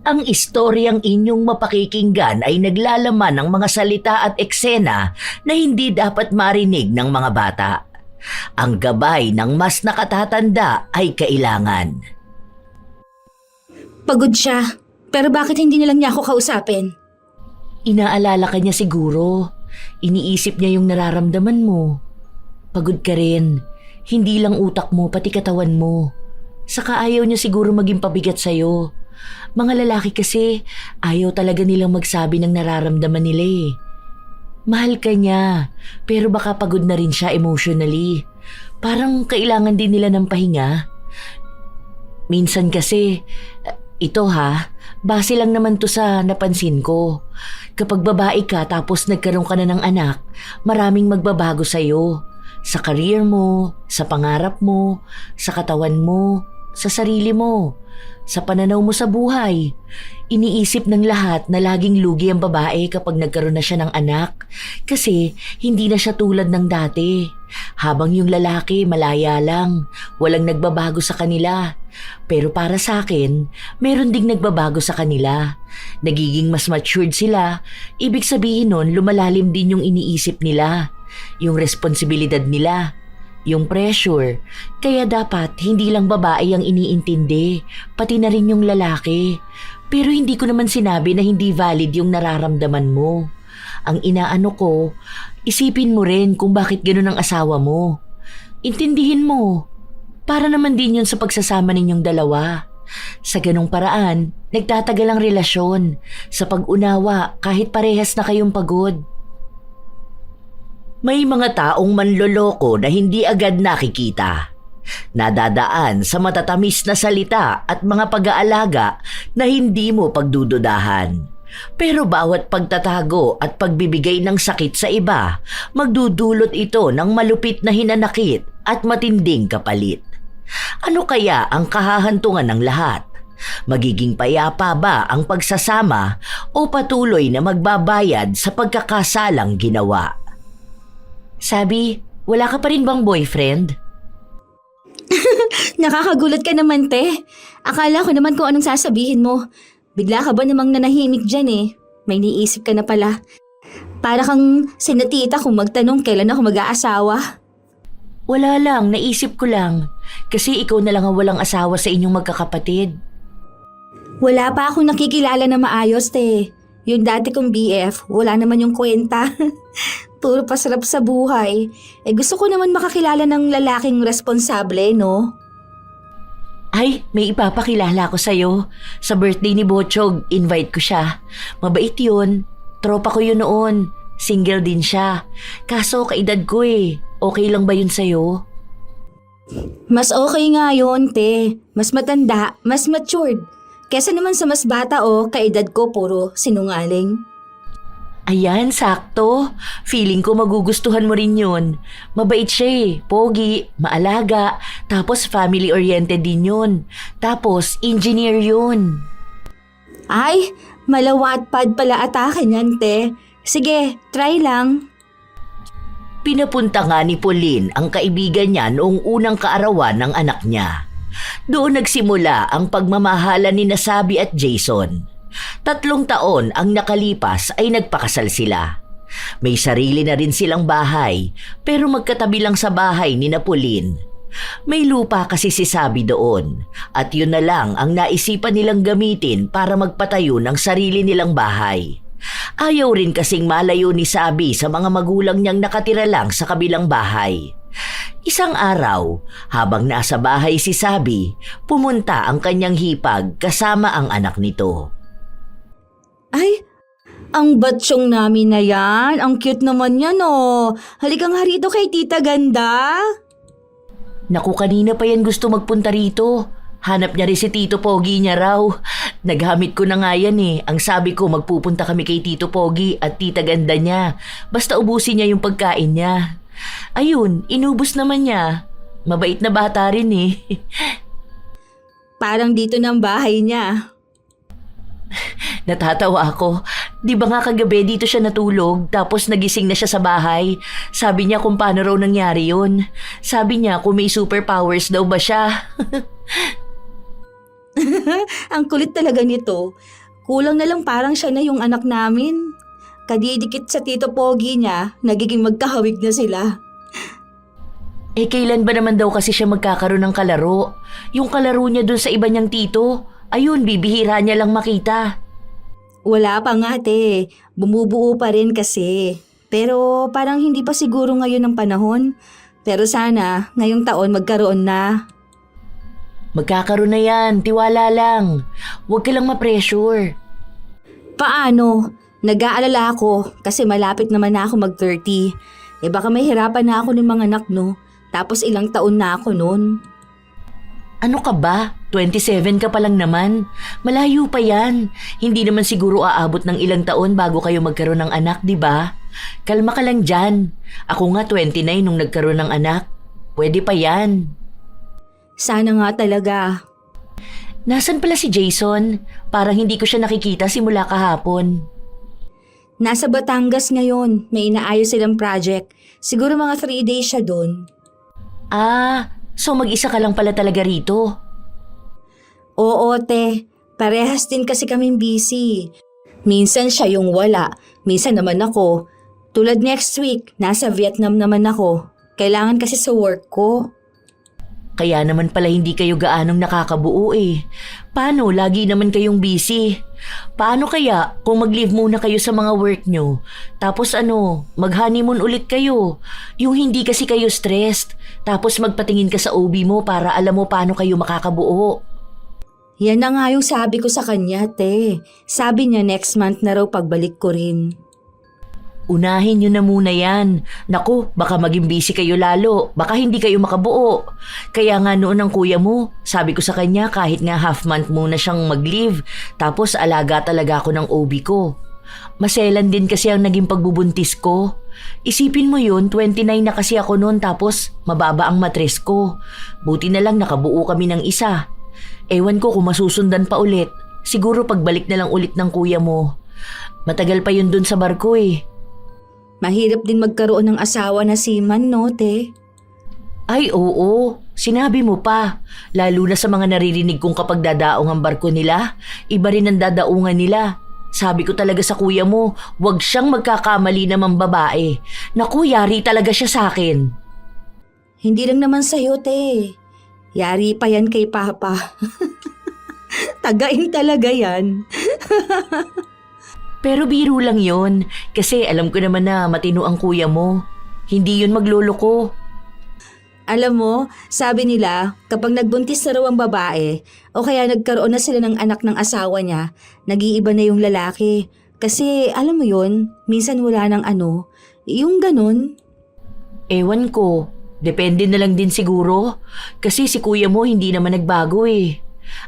Ang istoryang inyong mapakikinggan ay naglalaman ng mga salita at eksena na hindi dapat marinig ng mga bata. Ang gabay ng mas nakatatanda ay kailangan. Pagod siya. Pero bakit hindi nilang niya ako kausapin? Inaalala ka niya siguro. Iniisip niya yung nararamdaman mo. Pagod ka rin. Hindi lang utak mo, pati katawan mo. Saka ayaw niya siguro maging pabigat sa'yo. Mga lalaki kasi, ayaw talaga nilang magsabi ng nararamdaman nila eh. Mahal ka niya, pero baka pagod na rin siya emotionally. Parang kailangan din nila ng pahinga. Minsan kasi, ito base lang naman to sa napansin ko. Kapag babae ka tapos nagkaroon ka na ng anak, maraming magbabago sa'yo. Sa career mo, sa pangarap mo, sa katawan mo, sa sarili mo, sa pananaw mo sa buhay. Iniisip ng lahat na laging lugi ang babae kapag nagkaroon na siya ng anak kasi hindi na siya tulad ng dati. Habang yung lalaki malaya lang, walang nagbabago sa kanila. Pero para sa akin, meron ding nagbabago sa kanila. Nagiging mas matured sila, ibig sabihin nun lumalalim din yung iniisip nila, yung responsibilidad nila, yung pressure. Kaya dapat hindi lang babae ang iniintindi, pati na rin yung lalaki. Pero hindi ko naman sinabi na hindi valid yung nararamdaman mo. Ang inaano ko, isipin mo rin kung bakit ganun ang asawa mo. Intindihin mo. Para naman din yun sa pagsasama ninyong dalawa. Sa ganung paraan, nagtatagal ang relasyon. Sa pag-unawa kahit parehas na kayong pagod. May mga taong manloloko na hindi agad nakikita. Nadadaan sa matatamis na salita at mga pag-aalaga na hindi mo pagdududahan. Pero bawat pagtatago at pagbibigay ng sakit sa iba, magdudulot ito ng malupit na hinanakit at matinding kapalit. Ano kaya ang kahahantungan ng lahat? Magiging payapa ba ang pagsasama o patuloy na magbabayad sa pagkakasalang ginawa? Sabi, wala ka pa rin bang boyfriend? Nakakagulat ka naman, te. Akala ko naman kung anong sasabihin mo. Bigla ka ba namang nanahimik dyan eh? May niisip ka na pala. Para kang sinatita kung magtanong kailan ako mag-aasawa. Wala lang, naisip ko lang. Kasi ikaw na lang ang walang asawa sa inyong magkakapatid. Wala pa akong nakikilala na maayos, te. Yung dati kong BF, wala naman yung kwenta. Puro pasarap sa buhay. Gusto ko naman makakilala ng lalaking responsable, no? Ay, may ipapakilala ko sa'yo. Sa birthday ni Bochog, invite ko siya. Mabait yun. Tropa ko yun noon. Single din siya. Kaso kaedad ko eh. Okay lang ba yun sa'yo? Mas okay nga yun, te. Mas matanda, mas matured. Kesa naman sa mas bata kaedad ko puro sinungaling. Ayan, sakto. Feeling ko magugustuhan mo rin yun. Mabait siya eh. Pogi, maalaga, tapos family-oriented din yun. Tapos engineer yun. Ay, malawatpad pala atake niyan, te. Sige, try lang. Pinapunta nga ni Pauline ang kaibigan niya noong unang kaarawan ng anak niya. Doon nagsimula ang pagmamahalan ni Nasabi at Jason. 3 taon ang nakalipas ay nagpakasal sila. May sarili na rin silang bahay, pero magkatabi lang sa bahay ni Pauline. May lupa kasi si Sabi doon, at yun na lang ang naisipan nilang gamitin para magpatayo ng sarili nilang bahay. Ayaw rin kasing malayo ni Sabi sa mga magulang niyang nakatira lang sa kabilang bahay. Isang araw, habang nasa bahay si Sabi, pumunta ang kanyang hipag kasama ang anak nito. Ay, ang batsyong namin na yan. Ang cute naman yan Halika nga rito kay Tita Ganda. Naku, kanina pa yan gusto magpunta rito. Hanap niya rin si Tito Pogi niya raw. Naghamit ko na nga yan eh. Ang sabi ko magpupunta kami kay Tito Pogi at Tita Ganda niya. Basta ubusin niya yung pagkain niya. Ayun, inubos naman niya. Mabait na bata rin eh. Parang dito ng bahay niya. Natatawa ako. Di ba nga kagabi dito siya natulog tapos nagising na siya sa bahay? Sabi niya kung paano raw nangyari yun. Sabi niya kung may superpowers daw ba siya. Ang kulit talaga nito. Kulang na lang parang siya na yung anak namin. Kadidikit sa tito Pogi niya, nagiging magkahawig na sila. Eh kailan ba naman daw kasi siya magkakaroon ng kalaro? Yung kalaro niya dun sa iba niyang tito, ayun bibihira niya lang makita. Wala pa nga te, bumubuo pa rin kasi. Pero parang hindi pa siguro ngayon ang panahon. Pero sana ngayong taon magkaroon na. Magkakaroon na yan, tiwala lang. Huwag ka lang ma-pressure. Paano? Nag-aalala ako kasi malapit naman na ako mag-30. Eh baka may hirapan na ako ng mga anak no. Tapos ilang taon na ako noon. Ano ka ba? 27 ka pa lang naman. Malayo pa yan. Hindi naman siguro aabot ng ilang taon bago kayo magkaroon ng anak, di ba? Kalma ka lang dyan. Ako nga 29 nung nagkaroon ng anak. Pwede pa yan. Sana nga talaga. Nasaan pala si Jason? Parang hindi ko siya nakikita simula kahapon. Nasa Batangas ngayon. May inaayos silang project. Siguro mga 3 days siya doon. Ah, so mag-isa ka lang pala talaga rito. Oo, te. Parehas din kasi kaming busy. Minsan siya yung wala. Minsan naman ako. Tulad next week, nasa Vietnam naman ako. Kailangan kasi sa work ko. Kaya naman pala hindi kayo gaanong nakakabuo eh. Paano? Lagi naman kayong busy. Paano kaya kung mag-leave muna kayo sa mga work nyo? Tapos mag-honeymoon ulit kayo. Yung hindi kasi kayo stressed. Tapos magpatingin ka sa OB mo para alam mo paano kayo makakabuo. Yan na nga yung sabi ko sa kanya, te. Sabi niya next month na raw pagbalik ko rin. Unahin nyo na muna yan. Naku, baka maging busy kayo lalo. Baka hindi kayo makabuo. Kaya nga noon ng kuya mo, sabi ko sa kanya kahit nga half month muna siyang mag-leave. Tapos alaga talaga ako ng OB ko. Maselan din kasi ang naging pagbubuntis ko. Isipin mo yun, 29 na kasi ako noon tapos mababa ang matres ko. Buti na lang nakabuo kami ng isa. Ewan ko kung masusundan pa ulit. Siguro pagbalik na lang ulit ng kuya mo. Matagal pa yun dun sa barko eh. Mahirap din magkaroon ng asawa na seaman, no, te? Ay oo, sinabi mo pa. Lalo na sa mga naririnig kong kapag dadaong ang barko nila, iba rin ang dadaungan nila. Sabi ko talaga sa kuya mo, wag siyang magkakamali namang babae. Naku, yari talaga siya sa akin. Hindi lang naman sa'yo, te. Yari pa yan kay Papa. Tagain talaga yan. Pero biro lang yon kasi alam ko naman na matino ang kuya mo. Hindi yun magloloko. Alam mo, sabi nila, kapag nagbuntis na raw ang babae, o kaya nagkaroon na sila ng anak ng asawa niya, nag-iiba na yung lalaki. Kasi alam mo yun, minsan wala ng yung ganun. Ewan ko, depende na lang din siguro. Kasi si kuya mo hindi naman nagbago eh.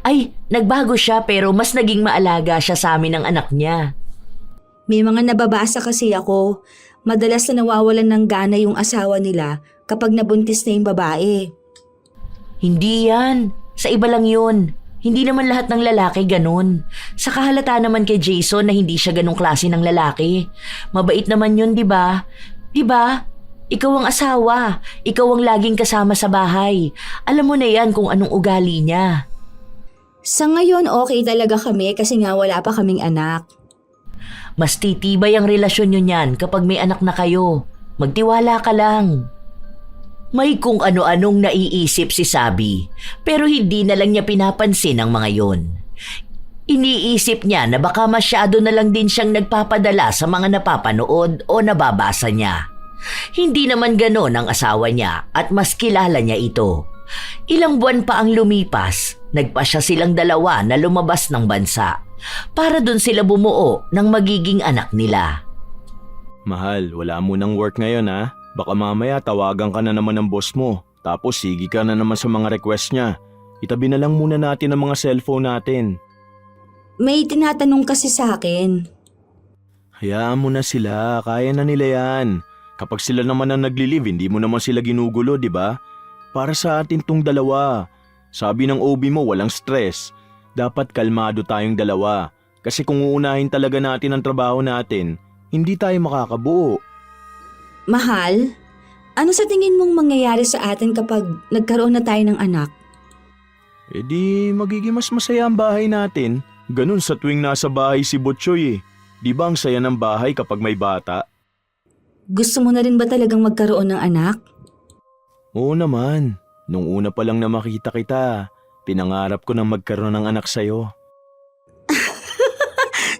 Ay, nagbago siya pero mas naging maalaga siya sa amin ng anak niya. May mga nababasa kasi ako, madalas na nawawalan ng gana yung asawa nila kapag nabuntis na yung babae. Hindi yan. Sa iba lang yun. Hindi naman lahat ng lalaki ganun. Sa kahalata naman kay Jason na hindi siya ganung klase ng lalaki. Mabait naman yun, di ba? Di ba? Ikaw ang asawa. Ikaw ang laging kasama sa bahay. Alam mo na yan kung anong ugali niya. Sa ngayon okay talaga kami kasi nga wala pa kaming anak. Mas titibay ang relasyon nyo niyan kapag may anak na kayo. Magtiwala ka lang. May kung ano-anong naiisip si Sabi, pero hindi na lang niya pinapansin ang mga yon. Iniisip niya na baka masyado na lang din siyang nagpapadala sa mga napapanood o nababasa niya. Hindi naman ganon ang asawa niya at mas kilala niya ito. Ilang buwan pa ang lumipas, nagpasya silang dalawa na lumabas ng bansa. Para dun sila bumuo ng magiging anak nila. Mahal, wala mo ng work ngayon ha. Baka mamaya tawagan ka na naman ng boss mo. Tapos sige ka na naman sa mga request niya. Itabi na lang muna natin ang mga cellphone natin. May tinatanong kasi sa akin. Hayaan mo na sila, kaya na nila yan. Kapag sila naman ang nagli-live, hindi mo naman sila ginugulo, di ba? Para sa atin tong dalawa. Sabi ng OB mo, walang stress. Dapat kalmado tayong dalawa. Kasi kung uunahin talaga natin ang trabaho natin, hindi tayo makakabuo. Mahal, ano sa tingin mong mangyayari sa atin kapag nagkaroon na tayo ng anak? E di magiging mas masaya ang bahay natin. Ganun sa tuwing nasa bahay si Butchoy eh. Di ba ang saya ng bahay kapag may bata? Gusto mo na rin ba talagang magkaroon ng anak? Oo naman. Nung una pa lang na makita kita, pinangarap ko na magkaroon ng anak sa'yo.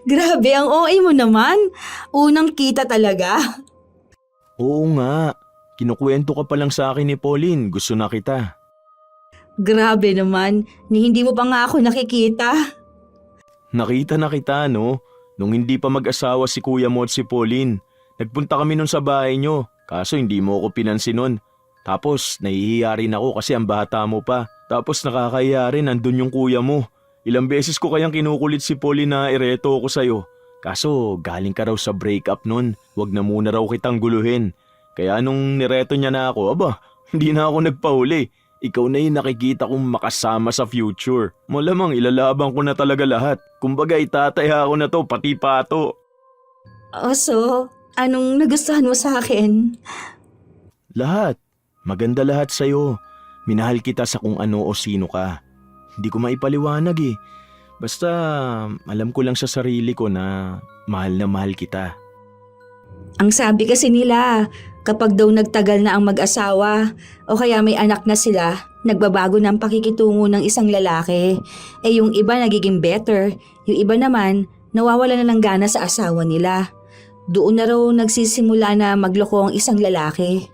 Grabe, ang OA mo naman. Unang kita talaga. Oo nga. Kinukwento ka pa lang sa akin ni Pauline. Gusto na kita. Grabe naman, ni hindi mo pa nga ako nakikita. Nakita na kita, no? Nung hindi pa mag-asawa si Kuya mo at si Pauline. Nagpunta kami nun sa bahay nyo. Kaso hindi mo ako pinansin nun. Tapos nahihiya rin ako kasi ang bata mo pa. Tapos nakakahiya rin nandun yung kuya mo. Ilang beses ko kayang kinukulit si Pauline na ireto ako sa'yo. Kaso galing ka raw sa breakup nun. Wag na muna raw kitang guluhin. Kaya nung nireto niya na ako, aba, hindi na ako nagpahuli. Ikaw na yung nakikita kong makasama sa future. Malamang ilalaban ko na talaga lahat. Kumbaga itataya ko na to, pati pato. So, anong nagustuhan mo sa akin? Lahat. Maganda lahat sa'yo. Minahal kita sa kung ano o sino ka. Hindi ko maipaliwanag eh. Basta alam ko lang sa sarili ko na mahal kita. Ang sabi kasi nila, kapag daw nagtagal na ang mag-asawa o kaya may anak na sila, nagbabago na ang pakikitungo ng isang lalaki. Yung iba nagiging better, yung iba naman nawawala na ng gana sa asawa nila. Doon na raw nagsisimula na magloko ang isang lalaki.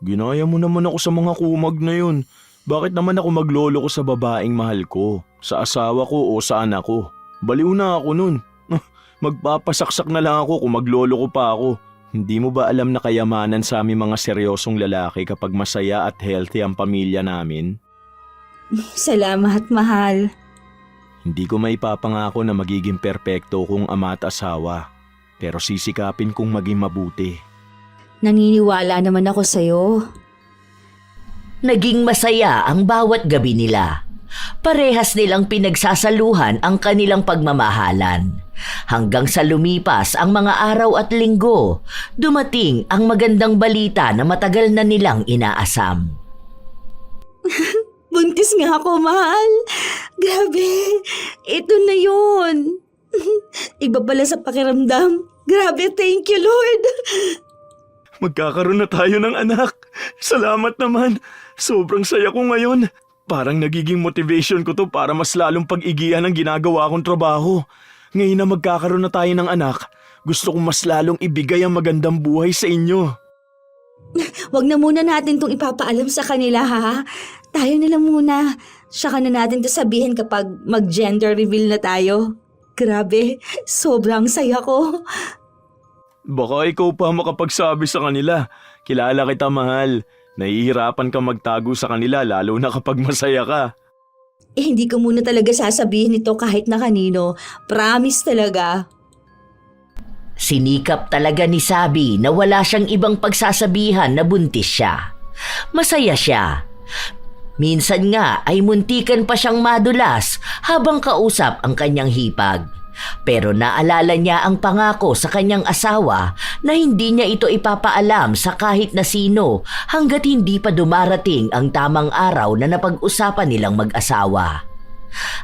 Ginaya mo naman ako sa mga kumag na yun. Bakit naman ako maglolo ko sa babaeng mahal ko? Sa asawa ko o sa anak ko? Baliw na ako nun. Magpapasaksak na lang ako kung maglolo ko pa ako. Hindi mo ba alam na kayamanan sa aming mga seryosong lalaki kapag masaya at healthy ang pamilya namin? Salamat, mahal. Hindi ko maipapangako na magiging perpekto kung ama at asawa. Pero sisikapin kong maging mabuti. Naniniwala naman ako sa'yo. Naging masaya ang bawat gabi nila. Parehas nilang pinagsasaluhan ang kanilang pagmamahalan. Hanggang sa lumipas ang mga araw at linggo, dumating ang magandang balita na matagal na nilang inaasam. Buntis nga ako, mahal. Grabe, ito na yun. Iba pala sa pakiramdam. Grabe, thank you, Lord. Magkakaroon na tayo ng anak. Salamat naman. Sobrang saya ko ngayon. Parang nagiging motivation ko to para mas lalong pag-igihan ang ginagawa kong trabaho. Ngayon na magkakaroon na tayo ng anak, gusto kong mas lalong ibigay ang magandang buhay sa inyo. Wag na muna natin itong ipapaalam sa kanila, ha? Tayo na lang muna. Saka na natin to sabihin kapag mag-gender reveal na tayo. Grabe, sobrang saya ko. Baka ikaw pa makapagsabi sa kanila. Kilala kita, mahal. Nahihirapan ka magtago sa kanila lalo na kapag masaya ka. Hindi ko muna talaga sasabihin ito kahit na kanino. Promise talaga. Sinikap talaga ni Sabi na wala siyang ibang pagsasabihan na buntis siya. Masaya siya. Minsan nga ay muntikan pa siyang madulas habang kausap ang kanyang hipag. Pero naalala niya ang pangako sa kanyang asawa na hindi niya ito ipapaalam sa kahit na sino hanggat hindi pa dumarating ang tamang araw na napag-usapan nilang mag-asawa.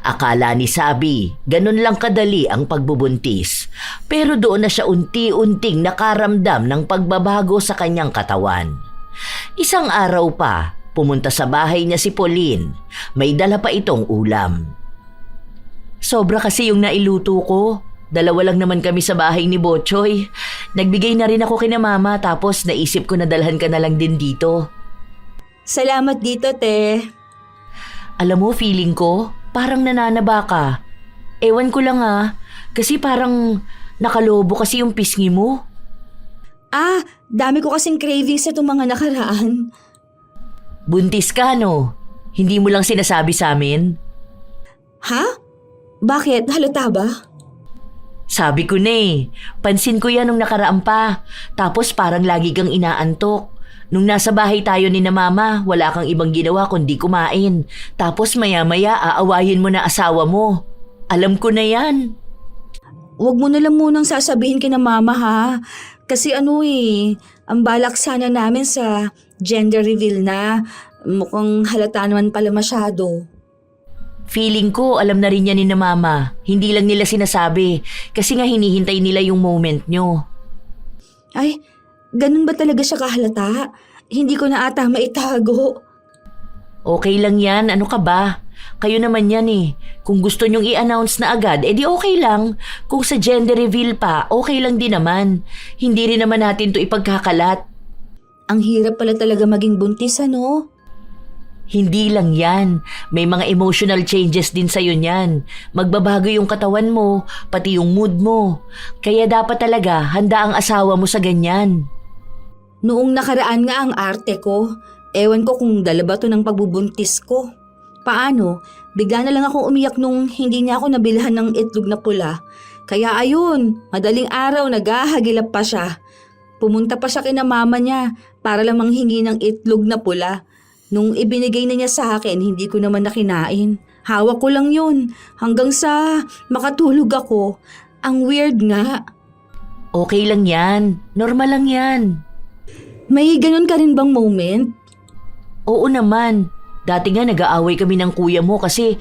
Akala ni Sabi, ganun lang kadali ang pagbubuntis. Pero doon na siya unti-unting nakaramdam ng pagbabago sa kanyang katawan. Isang araw pa, pumunta sa bahay niya si Pauline. May dala pa itong ulam. Sobra kasi yung nailuto ko. Dalawa lang naman kami sa bahay ni Botchoy. Nagbigay na rin ako kina mama tapos naisip ko na dalhan ka na lang din dito. Salamat dito, te. Alam mo, feeling ko, parang nananaba ka. Ewan ko lang kasi parang nakalobo kasi yung pisngi mo. Dami ko kasing cravings sa itong mga nakaraan. Buntis ka, no? Hindi mo lang sinasabi sa amin? Ha? Bakit? Halata ba? Sabi ko na pansin ko yan nung nakaraan pa. Tapos parang lagi kang inaantok. Nung nasa bahay tayo ni na mama, wala kang ibang ginawa kundi kumain. Tapos maya-maya aawayin mo na asawa mo. Alam ko na yan. Huwag mo na lang munang sasabihin kina mama, ha? Kasi ang balak sana namin sa gender reveal na. Mukhang halata naman pala masyado. Feeling ko alam na rin yan ni na mama. Hindi lang nila sinasabi kasi nga hinihintay nila yung moment nyo. Ay, ganun ba talaga siya kahalata? Hindi ko na ata maitago. Okay lang yan, ano ka ba? Kayo naman yan eh. Kung gusto nyong i-announce na agad, edi okay lang. Kung sa gender reveal pa, okay lang din naman. Hindi rin naman natin to ipagkakalat. Ang hirap pala talaga maging buntis, ano? Hindi lang yan. May mga emotional changes din sa'yo niyan. Magbabago yung katawan mo, pati yung mood mo. Kaya dapat talaga handa ang asawa mo sa ganyan. Noong nakaraan nga ang arte ko. Ewan ko kung dala ba to ng pagbubuntis ko. Paano? Bigla na lang akong umiyak nung hindi niya ako nabilhan ng itlog na pula. Kaya ayun, madaling araw naghahagilap pa siya. Pumunta pa siya kina mama niya para lang manghingi ng itlog na pula. Nung ibinigay na niya sa akin, hindi ko naman nakinain. Hawak ko lang yun hanggang sa makatulog ako. Ang weird nga. Okay lang yan. Normal lang yan. May ganun ka rin bang moment? Oo naman. Dati nga nag-aaway kami ng kuya mo kasi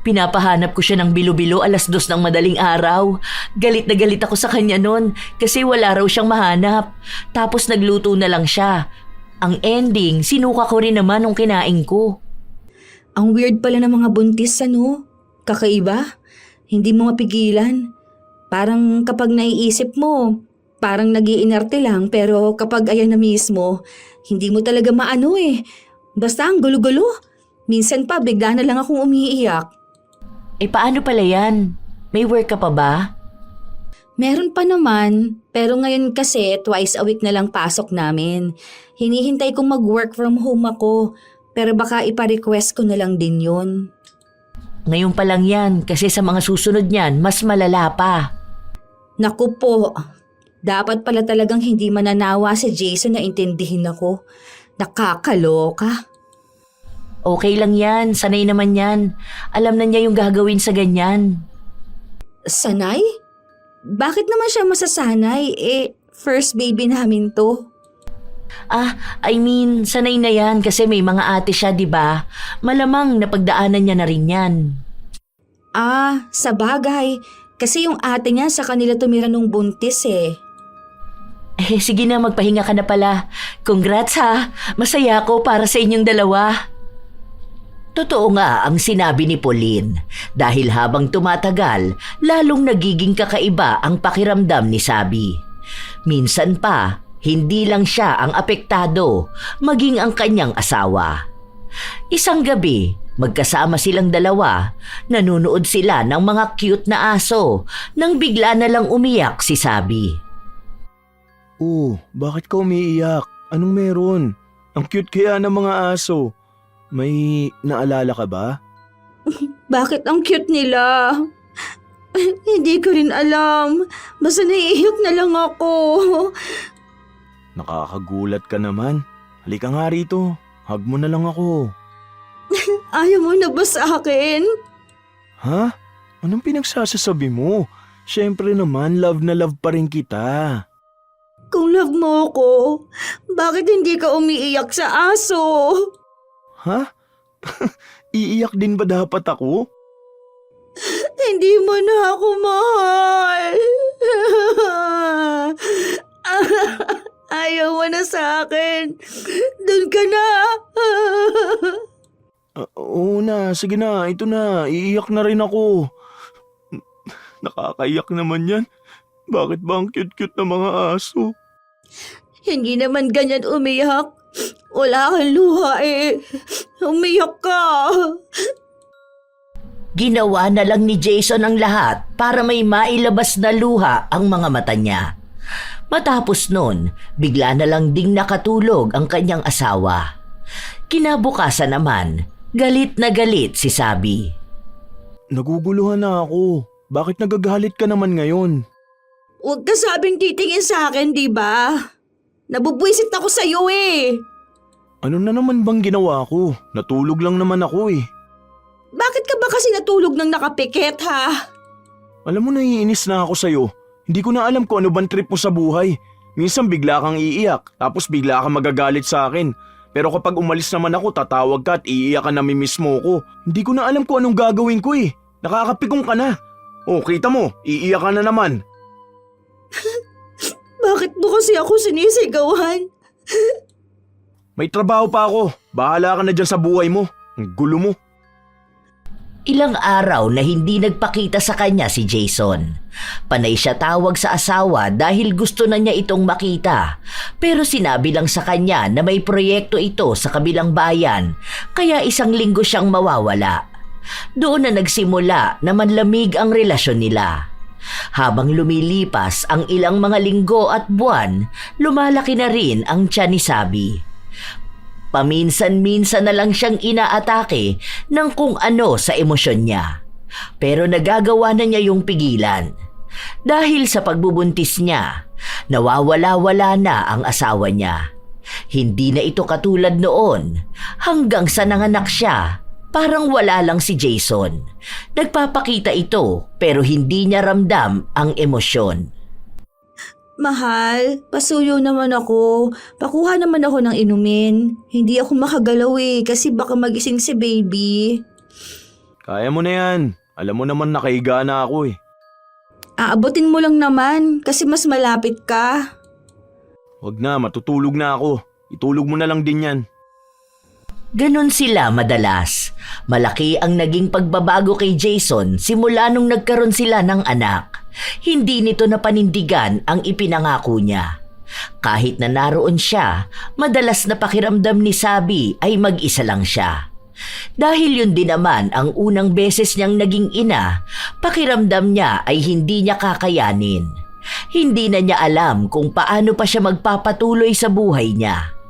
pinapahanap ko siya ng bilo-bilo 2:00 ng madaling araw. Galit na galit ako sa kanya nun kasi wala raw siyang mahanap. Tapos nagluto na lang siya. Ang ending, sinuka ko rin naman nung kinain ko. Ang weird pala ng mga buntis, ano? Kakaiba? Hindi mo mapigilan. Parang kapag naiisip mo, parang nag-iinarte lang pero kapag ayan na mismo, hindi mo talaga maano eh. Basta ang gulo-gulo. Minsan pa bigla na lang akong umiiyak. Eh paano pala yan? May work ka pa ba? Meron pa naman, pero ngayon kasi twice a week na lang pasok namin. Hinihintay kong mag-work from home ako, pero baka ipa-request ko na lang din yun. Ngayon pa lang yan kasi sa mga susunod niyan, mas malala pa. Naku po, dapat pala talagang hindi mananawa si Jason na intindihin ako. Nakakaloka. Okay lang yan, sanay naman yan. Alam na niya yung gagawin sa ganyan. Sanay? Bakit naman siya masasanay? First baby namin to. Sanay na yan kasi may mga ate siya, di ba? Malamang napagdaanan niya na rin yan. Sa bagay. Kasi yung ate niya sa kanila tumira nung buntis eh. Sige na, magpahinga ka na pala. Congrats ha, masaya ako para sa inyong dalawa. Totoo nga ang sinabi ni Pauline dahil habang tumatagal, lalong nagiging kakaiba ang pakiramdam ni Sabi. Minsan pa, hindi lang siya ang apektado, maging ang kanyang asawa. Isang gabi, magkasama silang dalawa, nanunood sila ng mga cute na aso nang bigla na lang umiyak si Sabi. Oh, bakit ka umiiyak? Anong meron? Ang cute kaya ng mga aso. May naalala ka ba? Bakit ang cute nila? Hindi ko rin alam. Basta naiiyak na lang ako. Nakakagulat ka naman. Halika nga rito. Hug mo na lang ako. Ayaw mo na ba sa akin? Ha? Anong pinagsasasabi mo? Siyempre naman, love na love pa rin kita. Kung love mo ako, bakit hindi ka umiiyak sa aso? Ha? Iiyak din ba dapat ako? Hindi mo na ako mahal. Ayaw mo na sa akin. Doon ka na. Oo na, sige na, ito na, iiyak na rin ako. Nakakaiyak naman yan. Bakit ba ang cute-cute na mga aso? Hindi naman ganyan umiyak. Wala kang luha eh. Umiyak ka. Ginawa na lang ni Jason ang lahat para may mailabas na luha ang mga mata niya. Matapos nun, bigla na lang ding nakatulog ang kanyang asawa. Kinabukasan naman, galit na galit si Sabi. Naguguluhan na ako. Bakit nagagalit ka naman ngayon? Huwag ka sabing titingin sa akin, di ba? Nabubwisit ako sa'yo eh. Ano na naman bang ginawa ko? Natulog lang naman ako eh. Bakit ka ba kasi natulog ng nakapikit ha? Alam mo, naiinis na ako sa'yo. Hindi ko na alam kung ano bang trip mo sa buhay. Minsan bigla kang iiyak, tapos bigla kang magagalit sa akin. Pero kapag umalis naman ako, tatawag ka at iiyak ka na mimiss mo ko. Hindi ko na alam kung anong gagawin ko eh. Nakakapikong ka na. Oh, kita mo, iiyak ka na naman. Bakit mo kasi ako sinisigawan? May trabaho pa ako. Bahala ka na dyan sa buhay mo. Ang gulo mo. Ilang araw na hindi nagpakita sa kanya si Jason. Panay siya tawag sa asawa dahil gusto na niya itong makita. Pero sinabi lang sa kanya na may proyekto ito sa kabilang bayan, kaya isang linggo siyang mawawala. Doon na nagsimula na manlamig ang relasyon nila. Habang lumilipas ang ilang mga linggo at buwan, lumalaki na rin ang tiyan ni Sabi. Paminsan-minsan na lang siyang inaatake ng kung ano sa emosyon niya. Pero nagagawa na niya yung pigilan. Dahil sa pagbubuntis niya, nawawala-wala na ang asawa niya. Hindi na ito katulad noon. Hanggang sa nanganak siya, parang wala lang si Jason. Nagpapakita ito pero hindi niya ramdam ang emosyon. Mahal, pasuyo naman ako. Pakuha naman ako ng inumin. Hindi ako makagalaw kasi baka magising si baby. Kaya mo na yan. Alam mo naman nakahiga na ako eh. Aabutin mo lang naman kasi mas malapit ka. Wag na, matutulog na ako. Itulog mo na lang din yan. Ganon sila madalas. Malaki ang naging pagbabago kay Jason simula nung nagkaroon sila ng anak. Hindi nito napanindigan ang ipinangako niya. Kahit na naroon siya, madalas na pakiramdam ni Sabi ay mag-isa lang siya. Dahil yun din naman ang unang beses niyang naging ina, pakiramdam niya ay hindi niya kakayanin. Hindi na niya alam kung paano pa siya magpapatuloy sa buhay niya.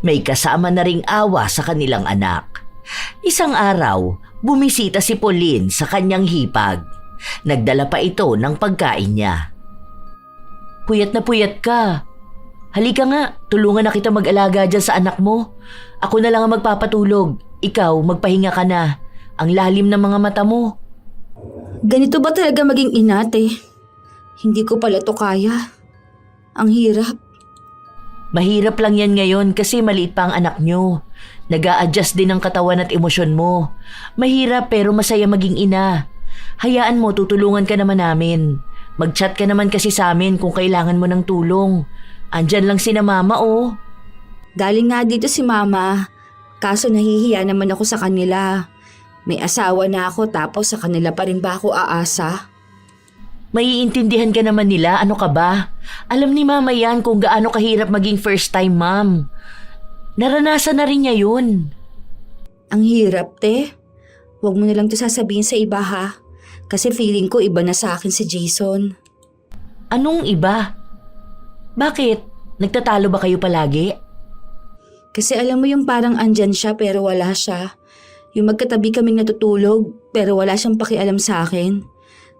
May kasama na ring awa sa kanilang anak. Isang araw, bumisita si Pauline sa kanyang hipag. Nagdala pa ito ng pagkain niya. Puyat na puyat ka. Halika nga, tulungan na kita mag-alaga dyan sa anak mo. Ako na lang ang magpapatulog. Ikaw, magpahinga ka na. Ang lalim ng mga mata mo. Ganito ba talaga maging inate? Hindi ko pala to kaya. Ang hirap. Mahirap lang yan ngayon kasi maliit pa ang anak nyo. Nag-a-adjust din ang katawan at emosyon mo. Mahirap pero masaya maging ina. Hayaan mo, tutulungan ka naman namin. Mag-chat ka naman kasi sa amin kung kailangan mo ng tulong. Andyan lang sina mama oh. Galing nga dito si mama. Kaso nahihiya naman ako sa kanila. May asawa na ako tapos sa kanila pa rin ba ako aasa? Maiintindihan ka naman nila, ano ka ba? Alam ni mama yan kung gaano kahirap maging first time mom. Naranasan na rin niya yun. Ang hirap, te. Huwag mo na lang to sasabihin sa iba ha. Kasi feeling ko iba na sa akin si Jason. Anong iba? Bakit? Nagtatalo ba kayo palagi? Kasi alam mo yung parang andyan siya pero wala siya. Yung magkatabi kaming natutulog pero wala siyang pakialam sa akin.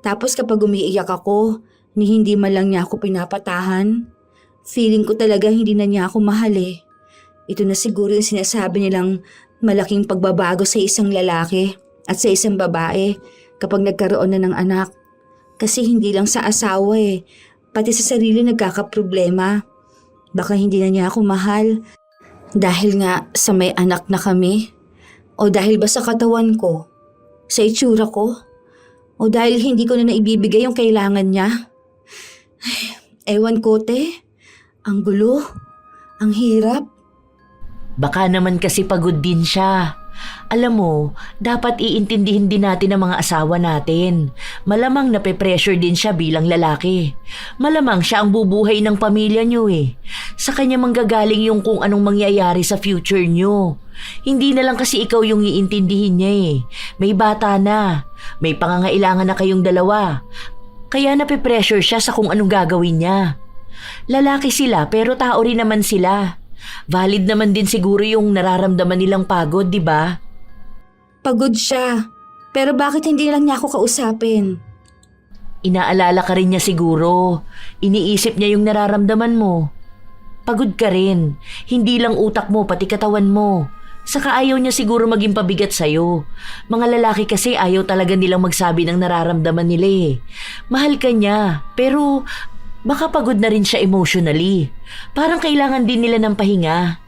Tapos kapag umiiyak ako, ni hindi man lang niya ako pinapatahan. Feeling ko talaga hindi na niya ako mahal eh. Ito na siguro yung sinasabi nilang malaking pagbabago sa isang lalaki at sa isang babae kapag nagkaroon na ng anak. Kasi hindi lang sa asawa pati sa sarili nagkakaproblema. Baka hindi na niya ako mahal dahil nga sa may anak na kami. O dahil ba sa katawan ko, sa itsura ko, o dahil hindi ko na naibibigay yung kailangan niya. Ewan ko, te. Ang gulo. Ang hirap. Baka naman kasi pagod din siya. Alam mo, dapat iintindihin din natin ang mga asawa natin. Malamang nape-pressure din siya bilang lalaki. Malamang siya ang bubuhay ng pamilya niyo Sa kanya manggagaling yung kung anong mangyayari sa future niyo. Hindi na lang kasi ikaw yung iintindihin niya May bata na. May pangangailangan na kayong dalawa. Kaya nape-pressure siya sa kung anong gagawin niya. Lalaki sila pero tao rin naman sila. Valid naman din siguro yung nararamdaman nilang pagod, di ba? Pagod siya. Pero bakit hindi lang niya ako kausapin? Inaalala ka rin niya siguro. Iniisip niya yung nararamdaman mo. Pagod ka rin. Hindi lang utak mo, pati katawan mo. Saka ayaw niya siguro maging pabigat sa'yo. Mga lalaki kasi ayaw talaga nilang magsabi ng nararamdaman nila Mahal ka niya, pero baka pagod na rin siya emotionally. Parang kailangan din nila ng pahinga.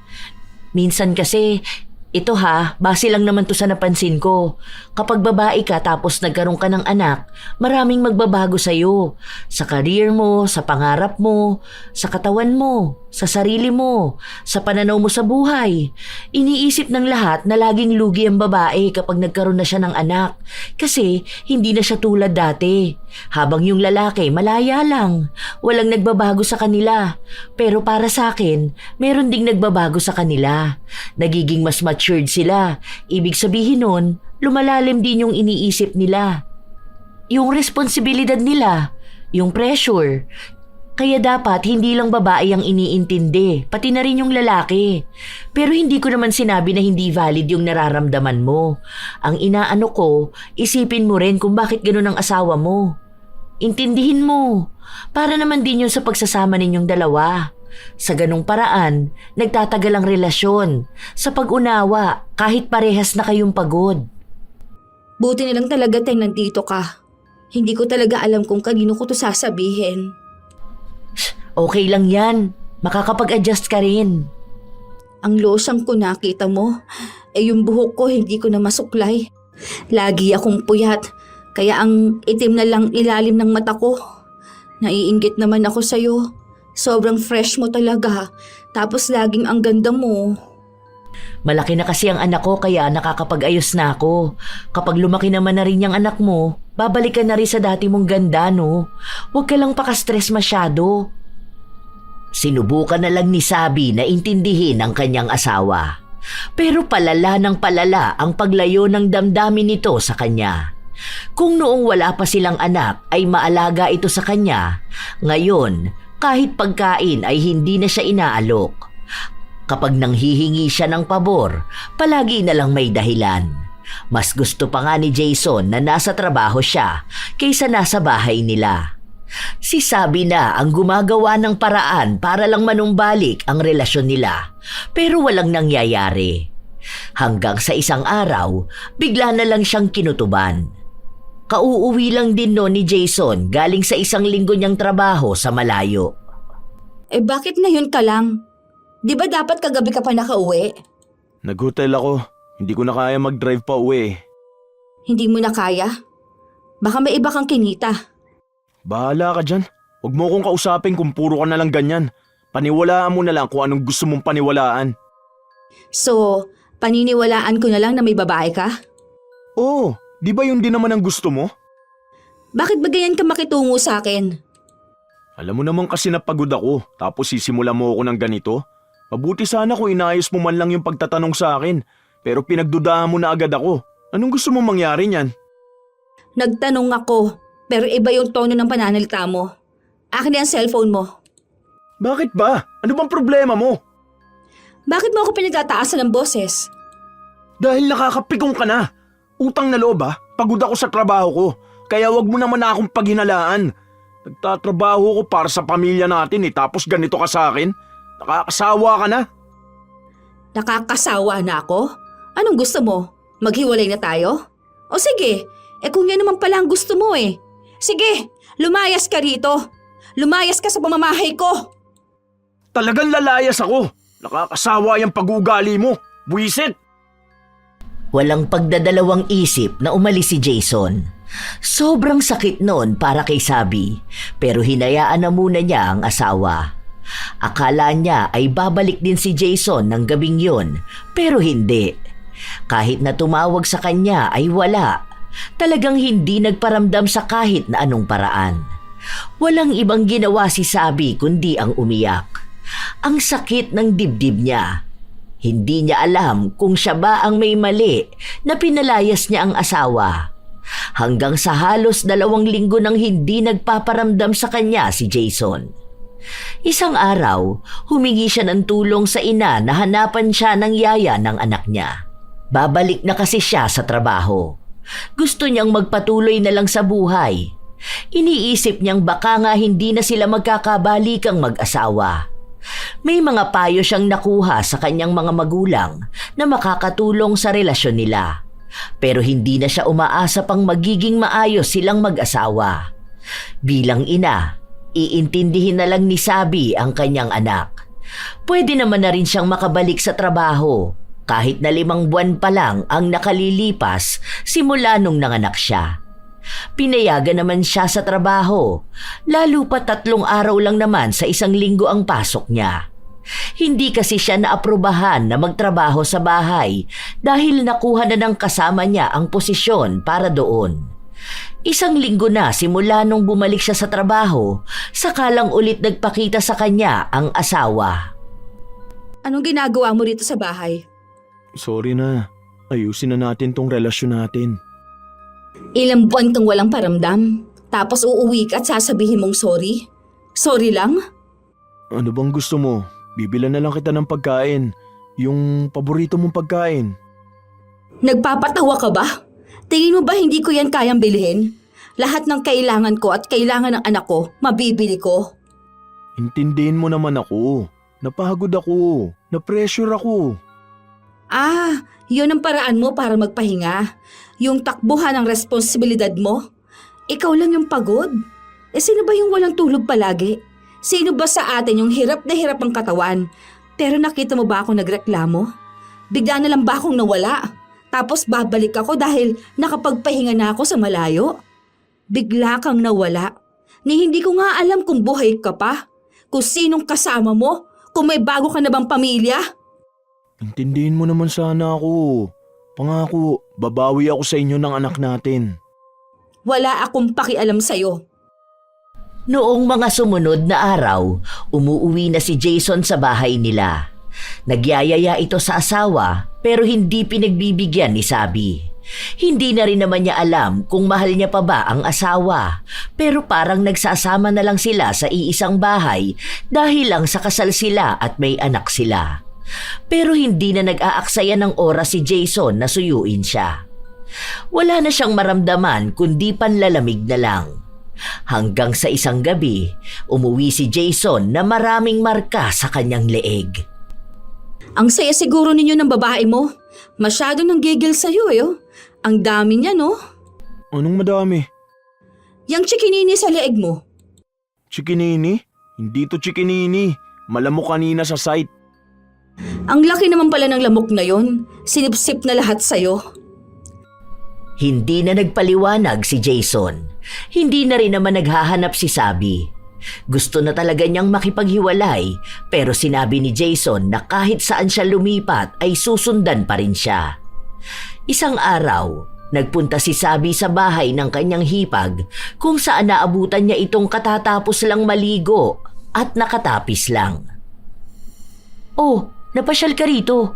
Minsan kasi, ito base lang naman to sa napansin ko. Kapag babae ka tapos nagkaroon ka ng anak, maraming magbabago sa'yo. Sa career mo, sa pangarap mo, sa katawan mo, sa sarili mo, sa pananaw mo sa buhay. Iniisip ng lahat na laging lugi ang babae kapag nagkaroon na siya ng anak. Kasi hindi na siya tulad dati. Habang yung lalaki malaya lang, walang nagbabago sa kanila. Pero para sa akin, meron ding nagbabago sa kanila. Nagiging mas matured sila. Ibig sabihin nun, lumalalim din yung iniisip nila. Yung responsibilidad nila, yung pressure. Kaya dapat hindi lang babae ang iniintindi, pati na rin yung lalaki. Pero hindi ko naman sinabi na hindi valid yung nararamdaman mo. Ang inaano ko, isipin mo rin kung bakit ganun ang asawa mo. Intindihin mo. Para naman din yun sa pagsasama ninyong dalawa. Sa ganung paraan, nagtatagal ang relasyon. Sa pag-unawa, kahit parehas na kayong pagod. Buti na lang talaga teng nandito ka. Hindi ko talaga alam kung kanino ko to sasabihin. Okay lang yan. Makakapag-adjust ka rin. Ang losyang ko nakita mo, yung buhok ko hindi ko na masuklay. Lagi akong puyat, kaya ang itim na lang ilalim ng mata ko. Naiinggit naman ako sa'yo. Sobrang fresh mo talaga, tapos laging ang ganda mo. Malaki na kasi ang anak ko kaya nakakapag-ayos na ako. Kapag lumaki naman na rin yung anak mo, babalik ka na rin sa dati mong ganda, no? Huwag ka lang pakastress masyado. Sinubukan na lang ni Sabi na intindihin ang kanyang asawa. Pero palala ng palala ang paglayo ng damdamin nito sa kanya. Kung noong wala pa silang anak ay maalaga ito sa kanya, ngayon kahit pagkain ay hindi na siya inaalok. Kapag nanghihingi siya ng pabor, palagi na lang may dahilan. Mas gusto pa nga ni Jason na nasa trabaho siya kaysa nasa bahay nila. Si Sabi na ang gumagawa ng paraan para lang manumbalik ang relasyon nila, pero walang nangyayari. Hanggang sa isang araw, bigla na lang siyang kinutuban. Kauuwi lang din ni Jason galing sa isang linggo niyang trabaho sa malayo. Bakit ngayon ka lang? Di ba dapat kagabi ka pa nakauwi? Nag-hotel ako. Hindi ko na kaya mag-drive pa uwi. Hindi mo na kaya? Baka may iba kang kinita. Bahala ka dyan. Huwag mo kong kausapin kung puro ka na lang ganyan. Paniwalaan mo na lang kung anong gusto mong paniwalaan. So, paniniwalaan ko na lang na may babae ka? Oo, di ba yun din naman ang gusto mo? Bakit ba ganyan ka makitungo sa akin? Alam mo naman kasi napagod ako, tapos sisimula mo ako ng ganito. Mabuti sana kung inayos mo man lang yung pagtatanong sa akin, pero pinagdudahan mo na agad ako. Anong gusto mong mangyari niyan? Nagtanong ako, pero iba yung tono ng pananalita mo. Akin na ang cellphone mo. Bakit ba? Ano bang problema mo? Bakit mo ako pinagtataasan ng boses? Dahil nakakapikong ka na. Utang na loob pagod ako sa trabaho ko, kaya wag mo naman na akong paghinalaan. Nagtatrabaho ko para sa pamilya natin tapos ganito ka sa akin? Nakakasawa ka na. Nakakasawa na ako? Anong gusto mo? Maghiwalay na tayo? O sige, kung yan naman pala ang gusto mo Sige, lumayas ka rito. Lumayas ka sa pamamahay ko. Talagang lalayas ako. Nakakasawa yung pag-uugali mo. Buwisit! Walang pagdadalawang isip na umalis si Jason. Sobrang sakit noon para kay Sabi, pero hinayaan na muna niya ang asawa. Akala niya ay babalik din si Jason ng gabing yun, pero hindi. Kahit na tumawag sa kanya ay wala. Talagang hindi nagparamdam sa kahit na anong paraan. Walang ibang ginawa si Sabi kundi ang umiyak. Ang sakit ng dibdib niya. Hindi niya alam kung siya ba ang may mali na pinalayas niya ang asawa. Hanggang sa halos 2 linggo nang hindi nagpaparamdam sa kanya si Jason. Isang araw, humingi siya ng tulong sa ina na hanapan siya ng yaya ng anak niya. Babalik na kasi siya sa trabaho. Gusto niyang magpatuloy na lang sa buhay. Iniisip niyang baka nga hindi na sila magkakabalikang mag-asawa. May mga payo siyang nakuha sa kanyang mga magulang na makakatulong sa relasyon nila. Pero hindi na siya umaasa pang magiging maayos silang mag-asawa. Bilang ina, iintindihin na lang ni Sabi ang kanyang anak. Pwede naman na rin siyang makabalik sa trabaho kahit na 5 buwan pa lang ang nakalilipas simula nung nanganak siya. Pinayagan naman siya sa trabaho, lalo pa 3 araw lang naman sa 1 linggo ang pasok niya. Hindi kasi siya naaprubahan na magtrabaho sa bahay dahil nakuha na ng kasama niya ang posisyon para doon. 1 linggo na simula nung bumalik siya sa trabaho, saka lang ulit nagpakita sa kanya ang asawa. Anong ginagawa mo dito sa bahay? Sorry na. Ayusin na natin tong relasyon natin. Ilang buwan kang walang paramdam, tapos uuwi ka at sasabihin mong sorry? Sorry lang? Ano bang gusto mo? Bibilan na lang kita ng pagkain. Yung paborito mong pagkain. Nagpapatawa ka ba? Tingin mo ba hindi ko yan kayang bilhin? Lahat ng kailangan ko at kailangan ng anak ko, mabibili ko. Intindihin mo naman ako. Napagod ako. Na-pressure ako. Ah, yun ang paraan mo para magpahinga. Yung takbuhan ng responsibilidad mo. Ikaw lang yung pagod. Sino ba yung walang tulog palagi? Sino ba sa atin yung hirap na hirap ang katawan? Pero nakita mo ba ako nagreklamo? Bigla na lang ba akong nawala? Tapos babalik ako dahil nakapagpahinga na ako sa malayo? Bigla kang nawala. Ni hindi ko nga alam kung buhay ka pa. Kung sinong kasama mo. Kung may bago ka na bang pamilya. Intindihin mo naman sana ako. Pangako, babawi ako sa inyo ng anak natin. Wala akong pakialam sa'yo. Noong mga sumunod na araw, umuuwi na si Jason sa bahay nila. Nagyayaya ito sa asawa pero hindi pinagbibigyan ni Sabi. Hindi na rin naman niya alam kung mahal niya pa ba ang asawa, pero parang nagsasama na lang sila sa iisang bahay dahil lang sa kasal sila at may anak sila. Pero hindi na nag-aaksaya ng oras si Jason na suyuin siya. Wala na siyang maramdaman kundi panlalamig na lang. Hanggang sa isang gabi, umuwi si Jason na maraming marka sa kanyang leeg. Ang saya siguro ninyo ng babae mo. Masyado nang gigil sa'yo eh. Oh. Ang dami niya no? Anong madami? Yang chikinini sa leeg mo. Chikinini? Hindi to chikinini. Malamok kanina sa site. Ang laki naman pala ng lamok na yon. Sinipsip na lahat sa'yo. Hindi na nagpaliwanag si Jason. Hindi na rin naman naghahanap si Sabi. Gusto na talaga niyang makipaghiwalay pero sinabi ni Jason na kahit saan siya lumipat ay susundan pa rin siya. Isang araw, nagpunta si Sabi sa bahay ng kanyang hipag kung saan naabutan niya itong katatapos lang maligo at nakatapis lang. Oh, napasyal ka rito.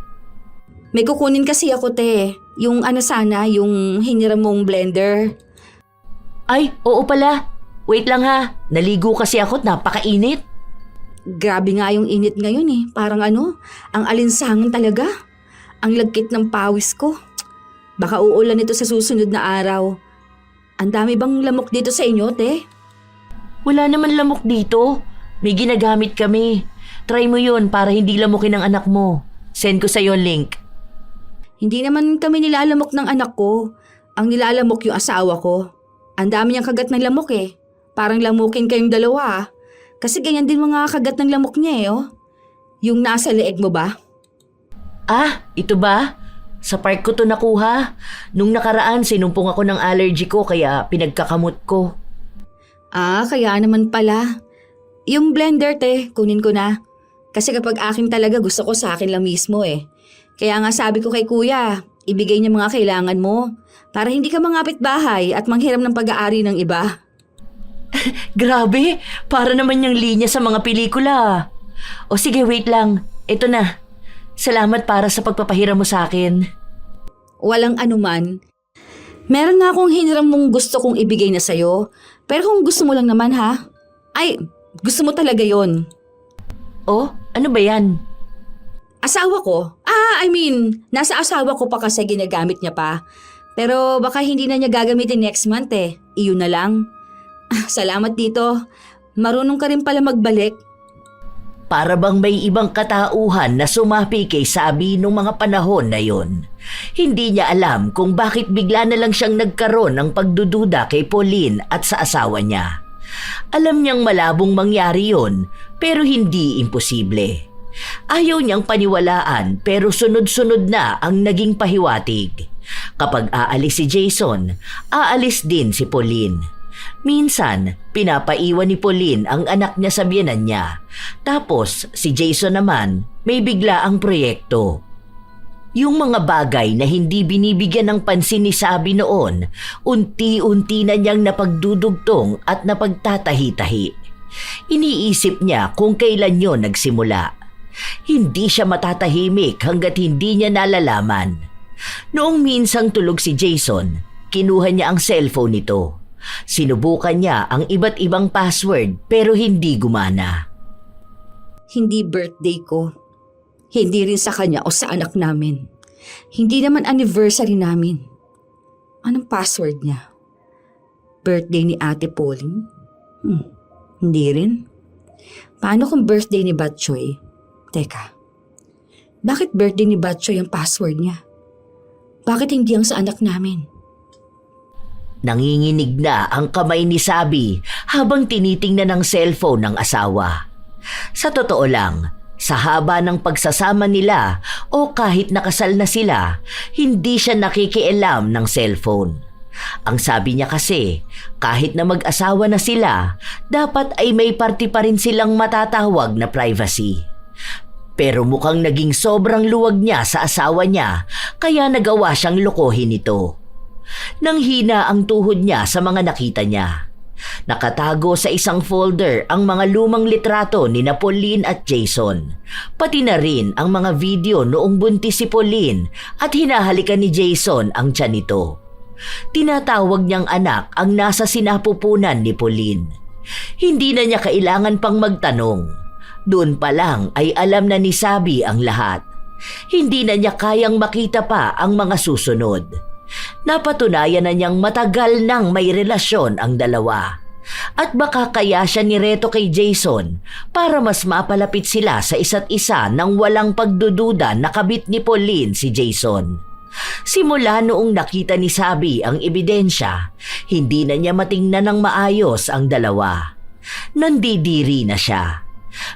May kukunin kasi ako te. Yung yung hiniram mong blender. Ay, oo pala. Wait lang ha, naligo kasi ako at napakainit. Grabe nga yung init ngayon eh. Parang ang alinsangan talaga. Ang lagkit ng pawis ko. Baka uulan ito sa susunod na araw. Ang dami bang lamok dito sa inyo, te? Wala naman lamok dito. May ginagamit kami. Try mo yun para hindi lamukin ang anak mo. Send ko sa'yo ang link. Hindi naman kami nilalamok ng anak ko. Ang nilalamok yung asawa ko. Ang dami niyang kagat ng lamok eh. Parang lamukin kayong dalawa. Kasi ganyan din mga kagat ng lamok niya eh. Oh. Yung nasa leeg mo ba? Ah, ito ba? Sa park ko to nakuha. Nung nakaraan sinumpong ako ng allergy ko kaya pinagkakamot ko. Ah, kaya naman pala. Yung blender te, kunin ko na. Kasi kapag akin talaga gusto ko sa akin lang mismo eh. Kaya nga sabi ko kay kuya, ibigay niya mga kailangan mo. Para hindi ka mangapit bahay at manghiram ng pag-aari ng iba. Grabe, para naman yung linya sa mga pelikula. O sige, wait lang. Ito na. Salamat para sa pagpapahiram mo sa akin. Walang anuman. Meron nga akong hiniram mong gusto kong ibigay na sa'yo. Pero kung gusto mo lang naman ha? Ay, gusto mo talaga yon. Oh, ano ba yan? Asawa ko? Nasa asawa ko pa kasi ginagamit niya pa. Pero baka hindi na niya gagamitin next month eh. Iyon na lang. Salamat dito. Marunong ka rin pala magbalik. Para bang may ibang katauhan na sumapi kay Sabi nung mga panahon na yon. Hindi niya alam kung bakit bigla na lang siyang nagkaroon ng pagdududa kay Pauline at sa asawa niya. Alam niyang malabong mangyari yon pero hindi imposible. Ayaw niyang paniwalaan pero sunod-sunod na ang naging pahiwatig. Kapag aalis si Jason, aalis din si Pauline. Minsan, pinapaiwan ni Pauline ang anak niya sa biyenan niya. Tapos si Jason naman may biglaang proyekto. Yung mga bagay na hindi binibigyan ng pansin ni Sabi noon, unti-unti na niyang napagdudugtong at napagtatahi-tahi. Iniisip niya kung kailan yon nagsimula. Hindi siya matatahimik hanggat hindi niya nalalaman. Noong minsang tulog si Jason, kinuha niya ang cellphone nito. Sinubukan niya ang iba't ibang password pero hindi gumana. Hindi birthday ko. Hindi rin sa kanya o sa anak namin. Hindi naman anniversary namin. Anong password niya? Birthday ni Ate Pauline? Hindi rin. Paano kung birthday ni Batchoy? Teka, bakit birthday ni Batchoy ang password niya? Bakit hindi ang sa anak namin? Nanginginig na ang kamay ni Sabi habang tinitingnan ang cellphone ng asawa. Sa totoo lang, sa haba ng pagsasama nila o kahit nakasal na sila, hindi siya nakikialam ng cellphone. Ang sabi niya kasi, kahit na mag-asawa na sila, dapat ay may parte pa rin silang matatawag na privacy. Pero mukhang naging sobrang luwag niya sa asawa niya, kaya nagawa siyang lokohin ito. Nanghina ang tuhod niya sa mga nakita niya. Nakatago sa isang folder ang mga lumang litrato ni Pauline at Jason. Pati na rin ang mga video noong buntis si Pauline at hinahalikan ni Jason ang tiyan nito. Tinatawag niyang anak ang nasa sinapupunan ni Pauline. Hindi na niya kailangan pang magtanong. Doon pa lang ay alam na ni Sabi ang lahat. Hindi na niya kayang makita pa ang mga susunod. Napatunayan na niyang matagal nang may relasyon ang dalawa. At baka kaya siya nireto kay Jason para mas mapalapit sila sa isa't isa nang walang pagdududa na kabit ni Pauline si Jason. Simula noong nakita ni Sabi ang ebidensya, hindi na niya matingnan ng maayos ang dalawa. Nandidiri na siya.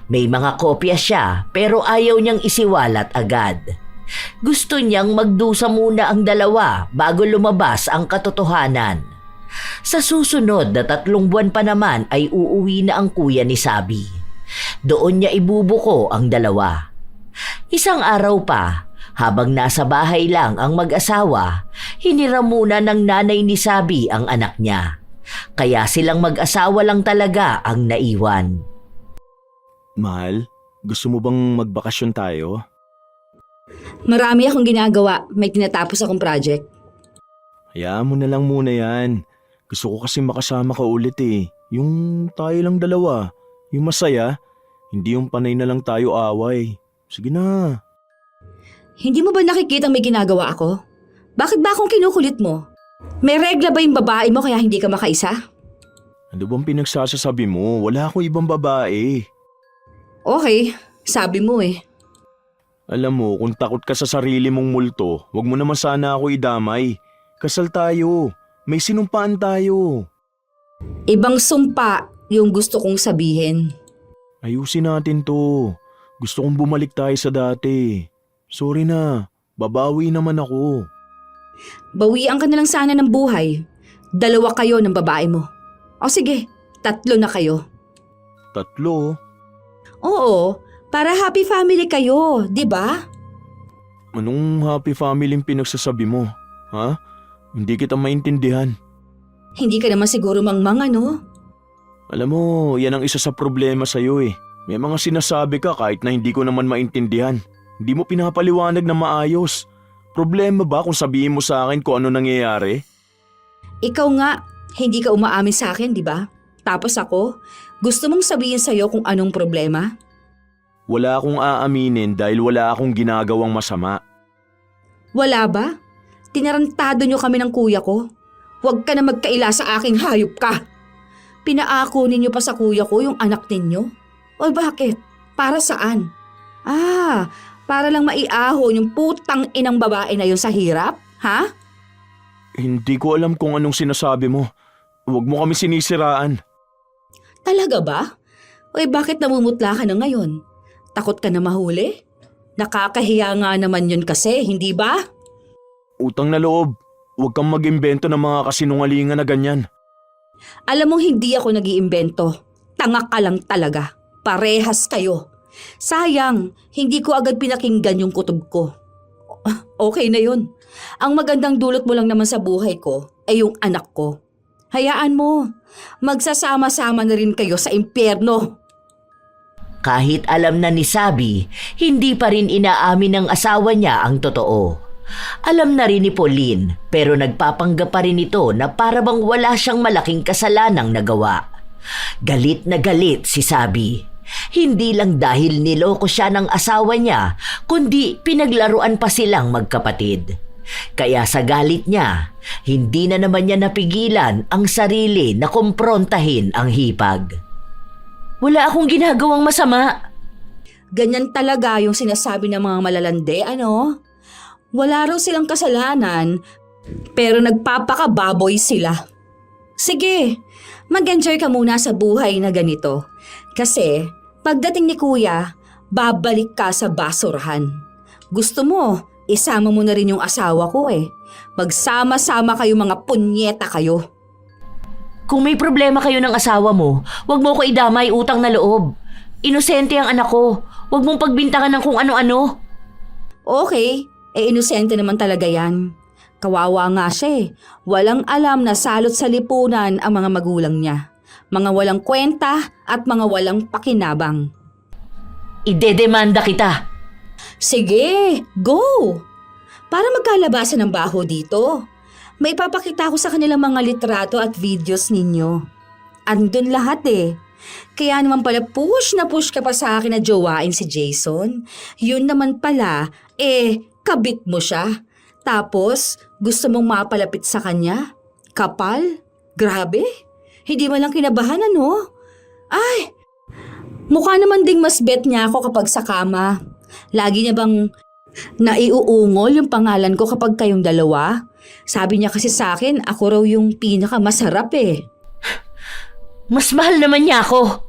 May mga kopya siya pero ayaw niyang isiwalat agad. Gusto niyang magdusa muna ang dalawa bago lumabas ang katotohanan. Sa susunod na 3 buwan pa naman ay uuwi na ang kuya ni Sabi. Doon niya ibubuko ang dalawa. Isang araw pa, habang nasa bahay lang ang mag-asawa, hiniram muna ng nanay ni Sabi ang anak niya. Kaya silang mag-asawa lang talaga ang naiwan. Mahal, gusto mo bang magbakasyon tayo? Marami akong ginagawa. May tinatapos akong project. Hayaan mo na lang muna yan. Gusto ko kasi makasama ka ulit eh. Yung tayo lang dalawa. Yung masaya. Hindi yung panay na lang tayo away. Sige na. Hindi mo ba nakikita may ginagawa ako? Bakit ba akong kinukulit mo? May regla ba yung babae mo kaya hindi ka makaisa? Ano bang pinagsasasabi mo? Wala akong ibang babae. Okay, sabi mo eh. Alam mo, kung takot ka sa sarili mong multo, wag mo naman sana ako idamay. Kasal tayo. May sinumpaan tayo. Ibang sumpa yung gusto kong sabihin. Ayusin natin to. Gusto kong bumalik tayo sa dati. Sorry na. Babawi naman ako. Bawian ka na lang sana ng buhay. 2 kayo ng babae mo. O sige, 3 na kayo. 3? Oo, para happy family kayo, di ba? Anong happy family yung pinagsasabi mo? Ha? Hindi kita maintindihan. Hindi ka naman siguro mangmang ano? Alam mo, yan ang isa sa problema sa'yo eh. May mga sinasabi ka kahit na hindi ko naman maintindihan. Hindi mo pinapaliwanag na maayos. Problema ba kung sabihin mo sa akin kung ano nangyayari? Ikaw nga, hindi ka umaamin sa akin, di ba? Tapos ako, gusto mong sabihin sa'yo kung anong problema? Wala akong aaminin dahil wala akong ginagawang masama. Wala ba? Tinarantado niyo kami ng kuya ko. Huwag ka na magkaila sa aking hayop ka. Pinaako ninyo pa sa kuya ko yung anak ninyo? O bakit? Para saan? Para lang maiahon yung putang inang babae na yun sa hirap? Ha? Hindi ko alam kung anong sinasabi mo. Huwag mo kami sinisiraan. Talaga ba? O bakit namumutla ka na ngayon? Takot ka na mahuli? Nakakahiya nga naman yun kasi, hindi ba? Utang na loob. Huwag kang mag-imbento ng mga kasinungalingan na ganyan. Alam mong hindi ako nag-iimbento. Tanga ka lang talaga. Parehas kayo. Sayang, hindi ko agad pinakinggan yung kutob ko. Okay na yun. Ang magandang dulot mo lang naman sa buhay ko ay yung anak ko. Hayaan mo, magsasama-sama na rin kayo sa impyerno. Kahit alam na ni Sabi, hindi pa rin inaamin ng asawa niya ang totoo. Alam na rin ni Pauline pero nagpapanggap pa rin ito na para bang wala siyang malaking kasalanang nagawa. Galit na galit si Sabi. Hindi lang dahil niloko siya ng asawa niya, kundi pinaglaruan pa silang magkapatid. Kaya sa galit niya, hindi na naman niya napigilan ang sarili na kumprontahin ang hipag. Wala akong ginagawang masama. Ganyan talaga yung sinasabi ng mga malalande, ano? Wala raw silang kasalanan, pero nagpapakababoy sila. Sige, mag-enjoy ka muna sa buhay na ganito. Kasi, pagdating ni Kuya, babalik ka sa basurahan. Gusto mo, isama mo na rin yung asawa ko eh. Magsama-sama kayo mga punyeta kayo. Kung may problema kayo ng asawa mo, wag mo ko idamay utang na loob. Inosente ang anak ko. Wag mong pagbintangan ng kung ano-ano. Okay, inosente naman talaga yan. Kawawa nga siya eh. Walang alam na salot sa lipunan ang mga magulang niya. Mga walang kwenta at mga walang pakinabang. Idedemanda kita. Sige, go! Para magkalabasan ng baho dito. May papakita ko sa kanilang mga litrato at videos ninyo. Andun lahat eh. Kaya naman pala push na push ka pa sa akin na jowain si Jason. Yun naman pala, kabit mo siya. Tapos, gusto mong mapalapit sa kanya? Kapal? Grabe? Hindi mo lang kinabahan ano? Ay, mukha naman ding mas bet niya ako kapag sa kama. Lagi niya bang naiuungol yung pangalan ko kapag kayong dalawa? Sabi niya kasi sa akin, ako raw yung pinakamasarap eh. Mas mahal naman niya ako.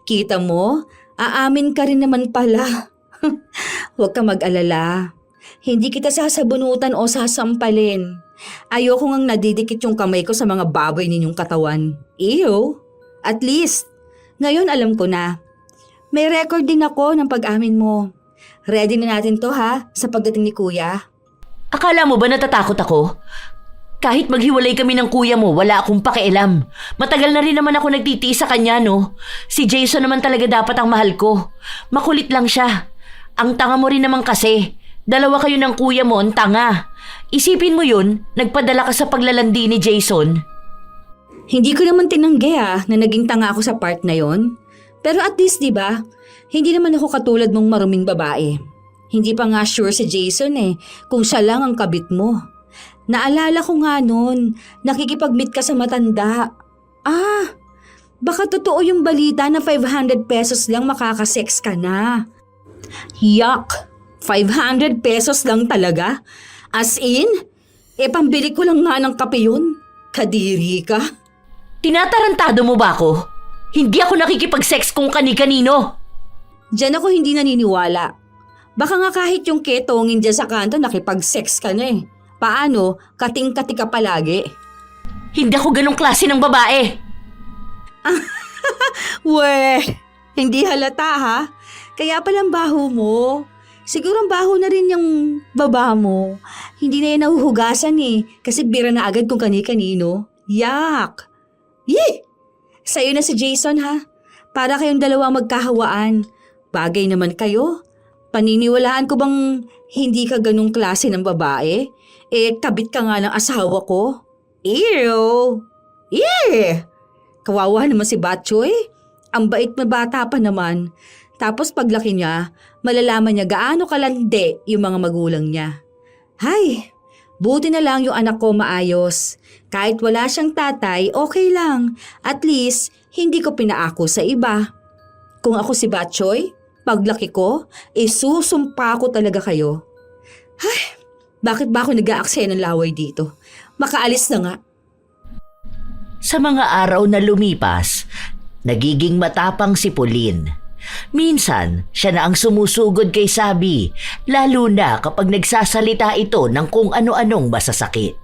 Kita mo? Aamin ka rin naman pala. Huwag ka mag-alala. Hindi kita sasabunutan o sasampalin. Ayoko ngang nadidikit yung kamay ko sa mga baboy ninyong katawan. Ew! At least, ngayon alam ko na. May record din ako ng pag-amin mo. Ready na natin to ha, sa pagdating ni Kuya. Akala mo ba natatakot ako? Kahit maghiwalay kami ng kuya mo, wala akong pakialam. Matagal na rin naman ako nagtitiis sa kanya, no? Si Jason naman talaga dapat ang mahal ko. Makulit lang siya. Ang tanga mo rin naman kasi. Dalawa kayo ng kuya mo, ang tanga. Isipin mo yun, nagpadala ka sa paglalandi ni Jason. Hindi ko naman tinanggi na naging tanga ako sa part na yon. Pero at least, di ba? Hindi naman ako katulad mong maruming babae. Hindi pa nga sure si Jason kung siya lang ang kabit mo. Naalala ko nga noon, nakikipag-meet ka sa matanda. Baka totoo yung balita na 500 pesos lang makakasex ka na. Yuck! 500 pesos lang talaga? As in? Pambili ko lang nga ng kape yun. Kadiri ka. Tinatarantado mo ba ako? Hindi ako nakikipag-sex kung kani-kanino. Diyan ako hindi naniniwala. Baka nga kahit yung ketongin dyan sa kanto nakipag-sex ka na eh. Paano? Kating-kati ka palagi. Hindi ako ganong klase ng babae. Weh, hindi halata ha? Kaya palang baho mo. Siguro ang baho na rin yung baba mo. Hindi na yan nahuhugasan kasi bira na agad kung kani-kanino. Yak! Yee! Sa'yo na si Jason ha? Para kayong dalawa magkahawaan. Bagay naman kayo. Paniniwalaan ko bang hindi ka ganong klase ng babae? Kabit ka nga ng asawa ko. Ew! Yeah! Kawawa naman si Batchoy. Ang bait na bata pa naman. Tapos paglaki niya, malalaman niya gaano kalandi yung mga magulang niya. Hay! Buti na lang yung anak ko maayos. Kahit wala siyang tatay, okay lang. At least, hindi ko pinaako sa iba. Kung ako si Batchoy, paglaki ko, susumpa ko talaga kayo. Ay, bakit ba ako nag-aaksaya ng laway dito? Makaalis na nga. Sa mga araw na lumipas, nagiging matapang si Pauline. Minsan, siya na ang sumusugod kay Sabi, lalo na kapag nagsasalita ito ng kung ano-anong masasakit.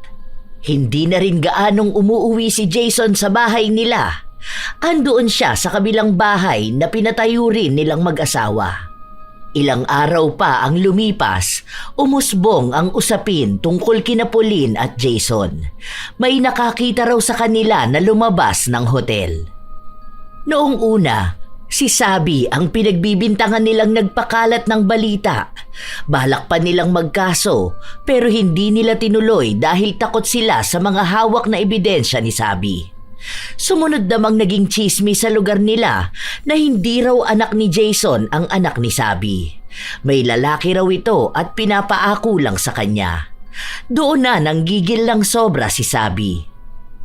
Hindi na rin gaanong umuuwi si Jason sa bahay nila. Andoon siya sa kabilang bahay na pinatayo rin nilang mag-asawa. Ilang araw pa ang lumipas, umusbong ang usapin tungkol kina Pauline at Jason. May nakakita raw sa kanila na lumabas ng hotel. Noong una, si Sabi ang pinagbibintangan nilang nagpakalat ng balita. Balak pa nilang magkaso pero hindi nila tinuloy dahil takot sila sa mga hawak na ebidensya ni Sabi. Sumunod namang naging tsismis sa lugar nila na hindi raw anak ni Jason ang anak ni Sabi. May lalaki raw ito at pinapaako lang sa kanya. Doon na nanggigil lang sobra si Sabi.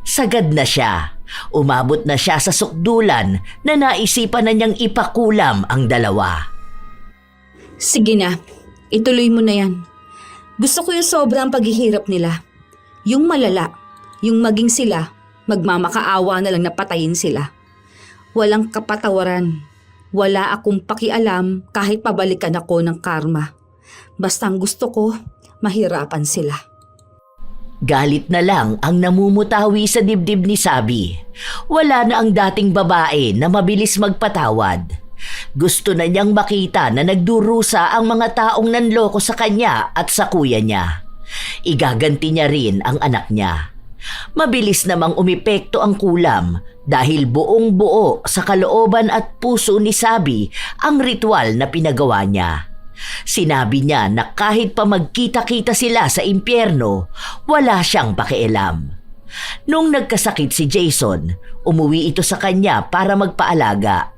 Sagad na siya. Umabot na siya sa sukdulan na naisipan na niyang ipakulam ang dalawa. Sige na, ituloy mo na yan. Gusto ko yung sobrang paghihirap nila. Yung malala, yung maging sila, magmamakaawa na lang na patayin sila. Walang kapatawaran. Wala akong pakialam kahit pabalikan ako ng karma. Basta ang gusto ko, mahirapan sila. Galit na lang ang namumutawi sa dibdib ni Sabi. Wala na ang dating babae na mabilis magpatawad. Gusto na niyang makita na nagdurusa ang mga taong nanloko sa kanya at sa kuya niya. Igaganti niya rin ang anak niya. Mabilis namang umepekto ang kulam dahil buong buo sa kalooban at puso ni Sabi ang ritual na pinagawa niya. Sinabi niya na kahit pa magkita-kita sila sa impyerno, wala siyang pakialam. Nung nagkasakit si Jason, umuwi ito sa kanya para magpaalaga.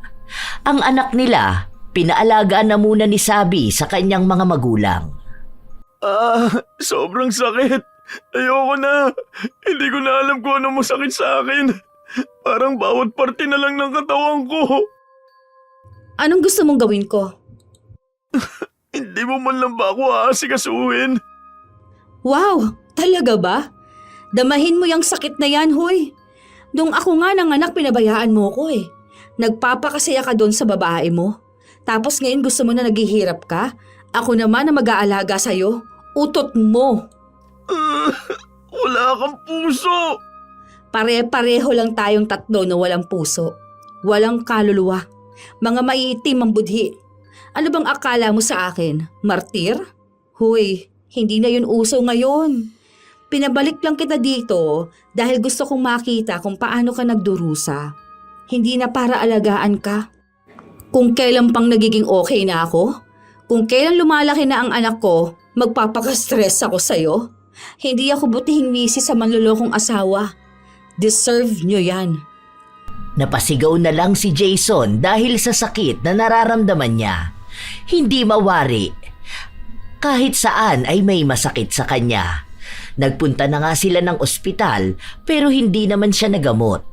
Ang anak nila, pinaalagaan na muna ni Sabi sa kanyang mga magulang. Sobrang sakit. Ayoko na. Hindi ko na alam kung ano masakit sa akin. Parang bawat parte na lang ng katawan ko. Anong gusto mong gawin ko? Hindi mo man lang ba ako aasikasuhin? Wow, talaga ba? Damahin mo yung sakit na yan, hoy. Nung ako nga nanganak, pinabayaan mo ko eh. Nagpapakasaya ka doon sa babae mo. Tapos ngayon gusto mo na naghihirap ka? Ako naman na mag-aalaga sa'yo. Utot mo. Wala kang puso. Pare-pareho lang tayong tatlo na walang puso. Walang kaluluwa. Mga maiitim ang budhi. Ano bang akala mo sa akin? Martir? Huy, hindi na yun uso ngayon. Pinabalik lang kita dito dahil gusto kong makita kung paano ka nagdurusa. Hindi na para alagaan ka. Kung kailan pang nagiging okay na ako, kung kailan lumalaki na ang anak ko, magpapaka-stress ako sa'yo. Hindi ako butihing misis sa manlulokong asawa. Deserve nyo yan. Napasigaw na lang si Jason dahil sa sakit na nararamdaman niya. Hindi mawari. Kahit saan ay may masakit sa kanya. Nagpunta na nga sila ng ospital pero hindi naman siya nagamot.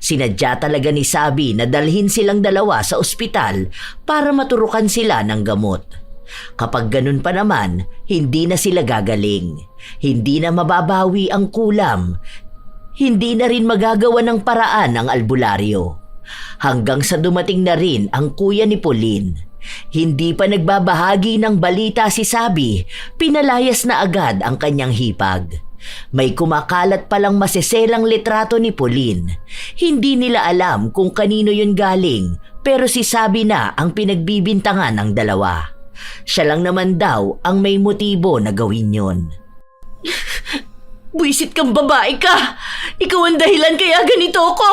Sinadya talaga ni Sabi na dalhin silang dalawa sa ospital para maturukan sila ng gamot. Kapag ganun pa naman, hindi na sila gagaling. Hindi na mababawi ang kulam. Hindi na rin magagawa ng paraan ang albularyo. Hanggang sa dumating na rin ang kuya ni Pauline. Hindi pa nagbabahagi ng balita si Sabi, pinalayas na agad ang kanyang hipag. May kumakalat palang maseselang litrato ni Pauline. Hindi nila alam kung kanino yun galing, pero si Sabi na ang pinagbibintangan ng dalawa. Siya lang naman daw ang may motibo na gawin yun. Buisit kang babae ka! Ikaw ang dahilan kaya ganito ko!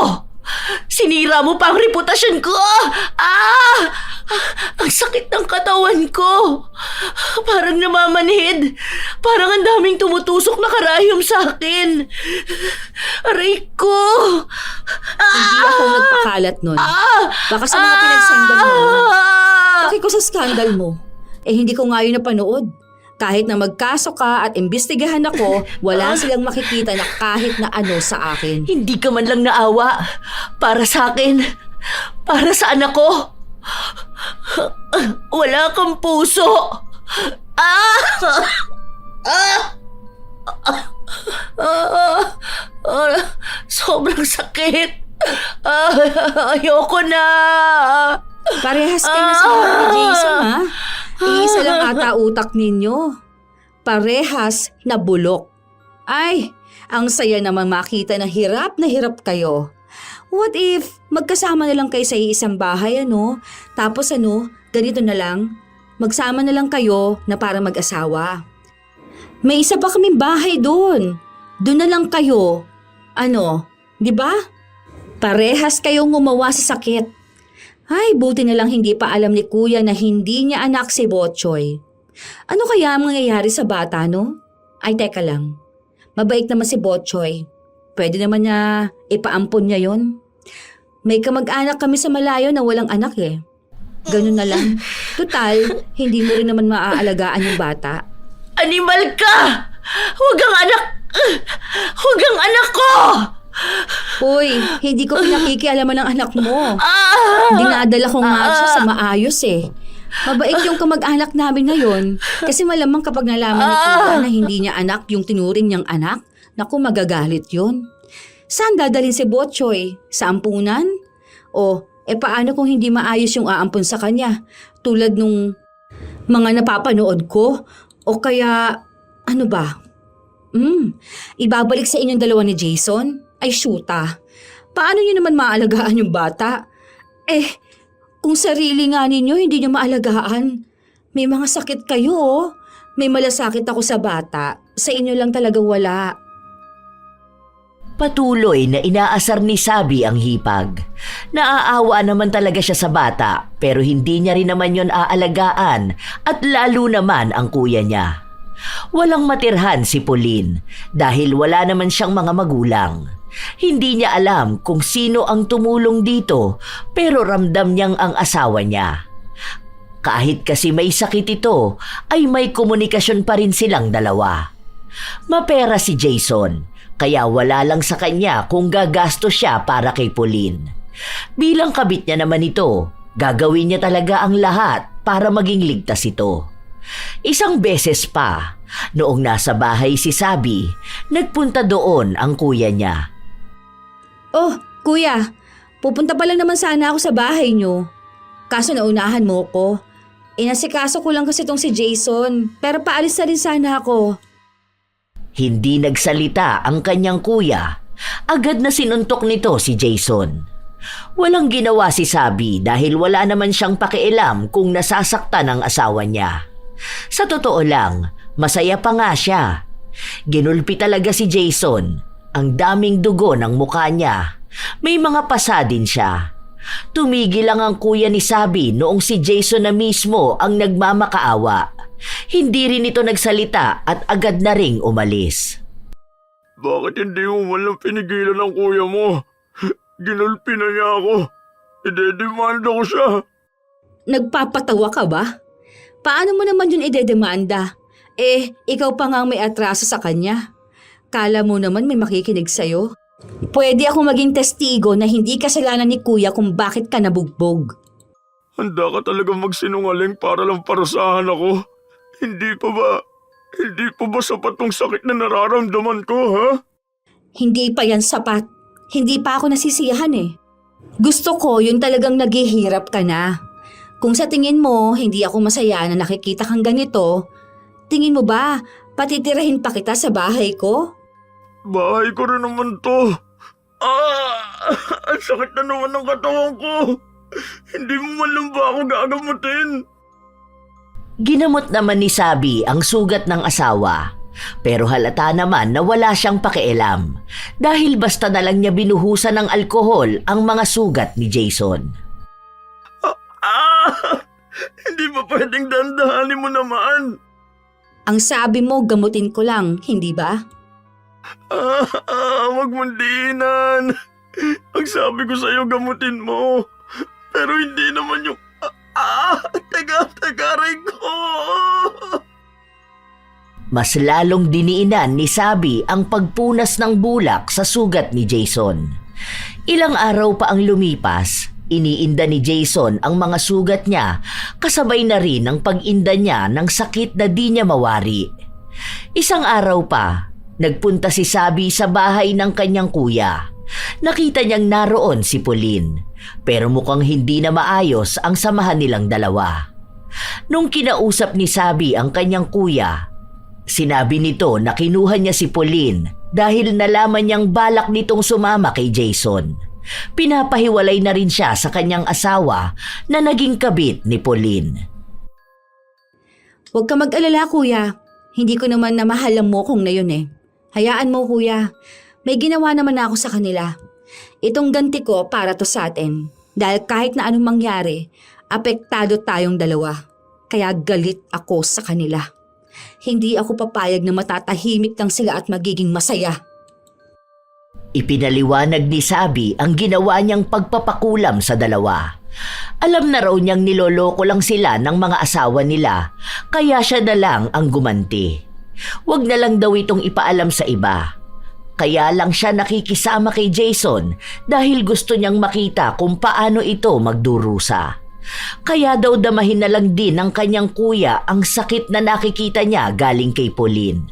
Sinira mo pa ang reputasyon ko! Ang sakit ng katawan ko! Parang namamanhid! Parang ang daming tumutusok na karayom sa akin! Aray ko! Hindi ako nagpakalat nun. Baka sa mga pinagsendan mo. Bakit ko sa skandal mo? Hindi ko nga yun napanood. Kahit na magkaso ka at imbestigahan ako, wala silang makikita na kahit na ano sa akin. Hindi ka man lang naawa. Para sa akin. Para sa anak ko. Wala kang puso. Sobrang sakit. Ayoko na. Parehas kayo na sa buhay ni Jason, ha? Iisa lang ata utak ninyo. Parehas na bulok. Ay, ang saya naman makita na hirap kayo. What if magkasama na lang kayo sa iisang bahay, ano? Tapos ganito na lang. Magsama na lang kayo na para mag-asawa. May isa pa kaming bahay doon. Doon na lang kayo. Di ba? Parehas kayong gumawa sa sakit. Ay, buti na lang hindi pa alam ni Kuya na hindi niya anak si Botchoy. Ano kaya ang mangyayari sa bata, no? Ay, teka lang. Mabait naman si Botchoy. Pwede naman niya ipaampon niya yon. May kamag-anak kami sa malayo na walang anak eh. Ganun na lang. Total, hindi mo rin naman maaalagaan yung bata. Animal ka! Huwag ang anak! Huwag ang anak ko! Uy, hindi ko pinakikialaman ng anak mo. Dinadala ko nga siya sa maayos eh. Mabait yung kamag-anak namin ngayon kasi malamang kapag nalaman ni Kuya na hindi niya anak yung tinuring niyang anak, naku magagalit yun. Saan dadalhin si Botchoy? Sa ampunan? O, paano kung hindi maayos yung aampun sa kanya? Tulad nung mga napapanood ko? O kaya, ano ba? Ibabalik sa inyong dalawa ni Jason? Ay, shoota. Paano niyo naman maalagaan yung bata? Kung sarili nga ninyo, hindi niyo maalagaan. May mga sakit kayo, oh. May malasakit ako sa bata. Sa inyo lang talaga wala. Patuloy na inaasar ni Sabi ang hipag. Naaawa naman talaga siya sa bata pero hindi niya rin naman yon aalagaan at lalo naman ang kuya niya. Walang matirhan si Pauline dahil wala naman siyang mga magulang. Hindi niya alam kung sino ang tumulong dito pero ramdam niyang ang asawa niya. Kahit kasi may sakit ito ay may komunikasyon pa rin silang dalawa. Mapera si Jason. Kaya wala lang sa kanya kung gagastos siya para kay Pauline. Bilang kabit niya naman ito, gagawin niya talaga ang lahat para maging ligtas ito. Isang beses pa, noong nasa bahay si Sabi, nagpunta doon ang kuya niya. Oh, Kuya, pupunta pa lang naman sana ako sa bahay niyo. Kaso naunahan mo ko. Inasikaso ko lang kasi tong si Jason, pero paalis na rin sana ako. Hindi nagsalita ang kanyang kuya. Agad na sinuntok nito si Jason. Walang ginawa si Sabi dahil wala naman siyang pakialam kung nasasaktan ang asawa niya. Sa totoo lang, masaya pa nga siya. Ginulpi talaga si Jason. Ang daming dugo ng mukha niya. May mga pasa din siya. Tumigil lang ang kuya ni Sabi noong si Jason na mismo ang nagmamakaawa. Hindi rin ito nagsalita at agad na ring umalis. Bakit hindi mo walang pinigilan ng kuya mo? Ginulpi na niya ako. Idedemanda ko siya. Nagpapatawa ka ba? Paano mo naman yun idedemanda? Ikaw pa nga may atraso sa kanya. Kala mo naman may makikinig sa'yo. Pwede ako maging testigo na hindi kasalanan ni Kuya kung bakit ka nabugbog. Handa ka talaga magsinungaling para lang parusahan ako? Hindi pa ba sapat tong sakit na nararamdaman ko, ha? Hindi pa yan sapat. Hindi pa ako nasisiyahan eh. Gusto ko yung talagang naghihirap ka na. Kung sa tingin mo hindi ako masaya na nakikita kang ganito, tingin mo ba patitirahin pa kita sa bahay ko? Bahay ko rin naman to. Ang sakit na naman ng katawan ko. Hindi mo man lang ba ako gagamutin? Ginamot naman ni Sabi ang sugat ng asawa. Pero halata naman na wala siyang pakialam dahil basta na lang niya binuhusan ng alkohol ang mga sugat ni Jason. Hindi ba pwedeng dandahanin mo naman? Ang sabi mo gamutin ko lang, hindi ba? Wag mong diinan. Ang sabi ko sa'yo gamutin mo. Pero hindi naman yung... Taga-aray ko. Mas lalong diniinan ni Sabi ang pagpunas ng bulak sa sugat ni Jason. Ilang araw pa ang lumipas, iniinda ni Jason ang mga sugat niya kasabay na rin ang pag-inda niya ng sakit na di niya mawari. Isang araw pa, nagpunta si Sabi sa bahay ng kanyang kuya. Nakita niyang naroon si Pauline. pero mukhang hindi na maayos ang samahan nilang dalawa. Nung kinausap ni Sabi ang kanyang kuya, sinabi nito na kinuha niya si Pauline dahil nalaman niyang balak nitong sumama kay Jason. Pinapahiwalay na rin siya sa kanyang asawa na naging kabit ni Pauline. Huwag ka mag-alala, kuya. Hindi ko naman na mahal ang mokong na yun eh. Hayaan mo, kuya. May ginawa naman ako sa kanila. Itong ganti ko para to sa atin. Dahil kahit na anong mangyari, apektado tayong dalawa. Kaya galit ako sa kanila. Hindi ako papayag na matatahimik lang sila at magiging masaya. Ipinaliwanag ni Sabi ang ginawa niyang pagpapakulam sa dalawa. Alam na raw niyang niloloko lang sila ng mga asawa nila, kaya siya na lang ang gumanti. Huwag na lang daw itong ipaalam sa iba. Kaya lang siya nakikisama kay Jason dahil gusto niyang makita kung paano ito magdurusa. Kaya daw damahin na lang din ng kanyang kuya ang sakit na nakikita niya galing kay Pauline.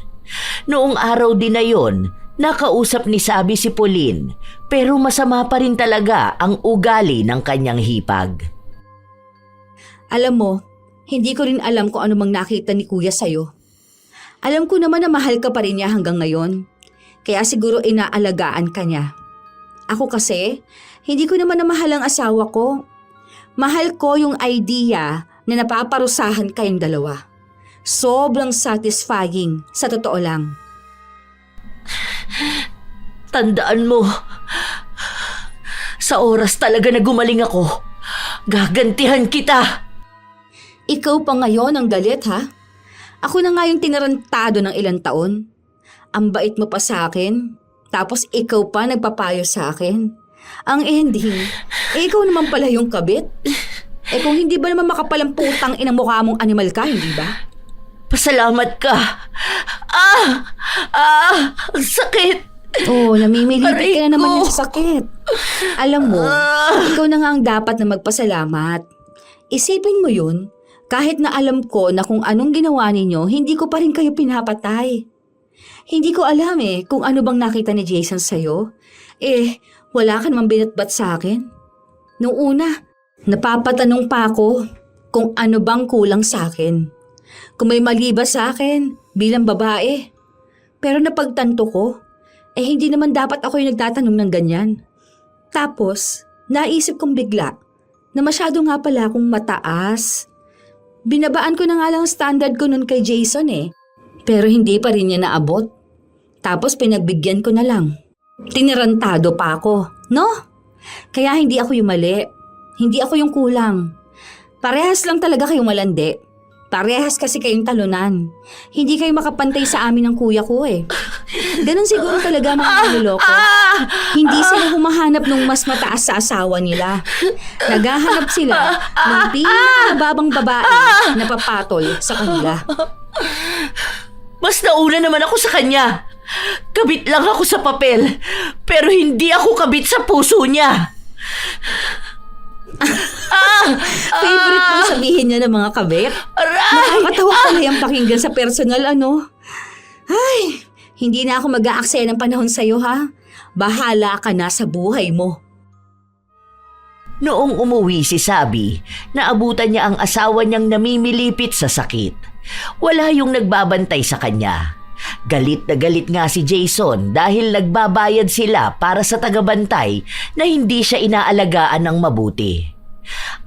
Noong araw din na yon, nakausap ni Sabi si Pauline, pero masama pa rin talaga ang ugali ng kanyang hipag. Alam mo, hindi ko rin alam kung ano mang nakita ni kuya sa'yo. Alam ko naman na mahal ka pa rin niya hanggang ngayon. Kaya siguro inaalagaan ka niya. Ako kasi, hindi ko naman na mahal ang asawa ko. Mahal ko yung idea na napaparusahan kayong dalawa. Sobrang satisfying, sa totoo lang. Tandaan mo, sa oras talaga na gumaling ako, gagantihan kita. Ikaw pa ngayon ang galit, ha? Ako na nga yung tinarantado ng ilang taon. Ang bait mo pa sa akin, tapos ikaw pa nagpapayo sa akin. Ang ending, ikaw naman pala yung kabit. Kung hindi ba naman makapalang putang inang mukha mong animal ka, hindi ba? Pasalamat ka. Ang sakit. Oh, namimilipit ka na naman Aray ko. yung sa sakit. Alam mo, ikaw na nga ang dapat na magpasalamat. Isipin mo yun, kahit na alam ko na kung anong ginawa ninyo, hindi ko pa rin kayo pinapatay. Hindi ko alam kung ano bang nakita ni Jason sa'yo. Wala ka namang binatbat sa akin. Noong una, napapatanong pa ako kung ano bang kulang sa akin. Kung may mali ba sa akin bilang babae. Pero napagtanto ko, hindi naman dapat ako yung nagtatanong ng ganyan. Tapos, naisip kong bigla na masyado nga pala akong mataas. Binabaan ko na nga lang ang standard ko nun kay Jason pero hindi pa rin niya naabot. Tapos pinagbigyan ko na lang. Tinirantado pa ako, no? Kaya hindi ako yung mali. Hindi ako yung kulang. Parehas lang talaga kayong malandi. Parehas kasi kayong talunan. Hindi kayo makapantay sa amin ng kuya ko Ganon siguro talaga mga niloloko. Hindi sila humahanap ng mas mataas sa asawa nila. Naghahanap sila ng pinakamababang babae na papatol sa kanila. Mas nauna naman ako sa kanya. Kabit lang ako sa papel, pero hindi ako kabit sa puso niya. Favorite mo sabihin niya ng mga kabit? Nakakatawa pala yung pakinggan sa personal, ano? Ay, hindi na ako mag-aaksaya ng panahon sa'yo, ha? Bahala ka na sa buhay mo. Noong umuwi si Sabi, naabutan niya ang asawa niyang namimilipit sa sakit. Wala yung nagbabantay sa kanya. Galit na galit nga si Jason dahil nagbabayad sila para sa tagabantay na hindi siya inaalagaan ng mabuti.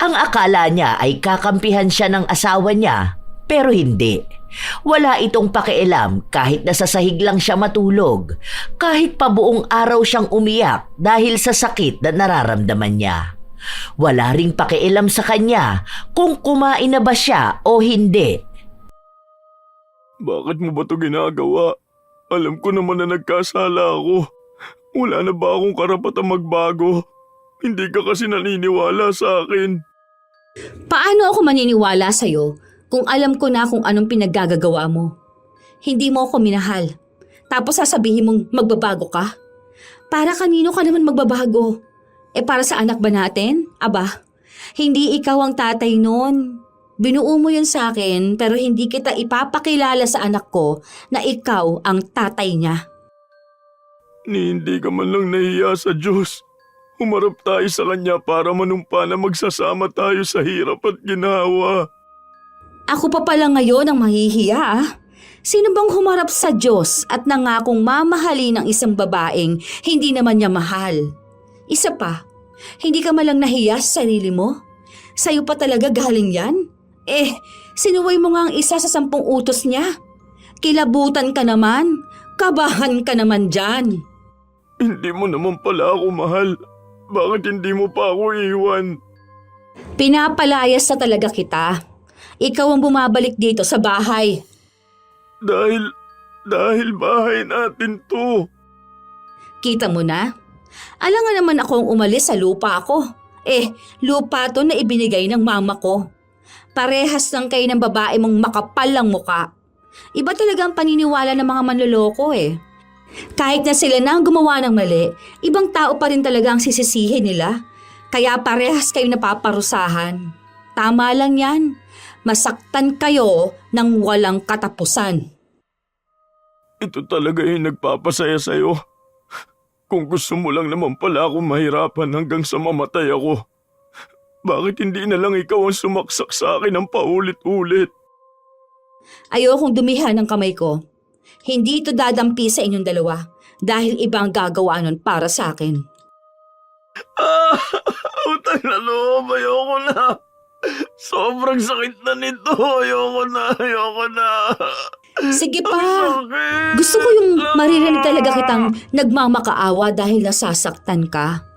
Ang akala niya ay kakampihan siya ng asawa niya, pero hindi. Wala itong pakialam kahit nasa sahig lang siya matulog, kahit pa buong araw siyang umiyak dahil sa sakit na nararamdaman niya. Wala ring pakialam sa kanya kung kumain na ba siya o hindi. Bakit mo ba ito ginagawa? Alam ko naman na nagkasala ako. Wala na ba akong karapatang magbago? Hindi ka kasi naniniwala sa akin. Paano ako maniniwala sa'yo kung alam ko na kung anong pinaggagawa mo? Hindi mo ako minahal. Tapos sasabihin mong magbabago ka? Para kanino ka naman magbabago? Para sa anak ba natin? Aba, hindi ikaw ang tatay nun. Binuo mo yun sa akin pero hindi kita ipapakilala sa anak ko na ikaw ang tatay niya. Ni hindi ka man lang nahiya sa Diyos. Humarap tayo sa kanya para manumpa na magsasama tayo sa hirap at ginawa. Ako pa pala ngayon ang mahihiya ah. Sino bang humarap sa Diyos at nangakong mamahalin ng isang babaeng hindi naman niya mahal? Isa pa, hindi ka malang nahiya sa sarili mo? Sa'yo pa talaga galing yan? Sinuway mo nga ang isa sa 10 utos niya. Kilabutan ka naman, kabahan ka naman dyan. Hindi mo naman pala ako mahal. Bakit hindi mo pa ako iwan? Pinapalayas na talaga kita. Ikaw ang bumabalik dito sa bahay. Dahil bahay natin to. Kita mo na? Alam nga naman ako ang umalis sa lupa ko. Lupa to na ibinigay ng mama ko. Parehas lang kayo ng babae mong makapal ang muka. Iba talaga ang paniniwala ng mga manloloko Kahit na sila na ang gumawa ng mali, ibang tao pa rin talaga ang sisisihin nila. Kaya parehas kayo napaparusahan. Tama lang yan. Masaktan kayo ng walang katapusan. Ito talaga yung nagpapasaya sa'yo. Kung gusto mo lang naman pala ako mahirapan hanggang sa mamatay ako, bakit hindi na lang ikaw ang sumaksak sa akin ng paulit-ulit? Ayokong dumihan ng kamay ko. Hindi ito dadampi sa inyong dalawa dahil ibang gagawa nun para sa akin. Utang na loob, ayoko na. Sobrang sakit na nito, ayoko na. Sige pa. Gusto ko yung maririnig talaga kitang nagmamakaawa dahil nasasaktan ka.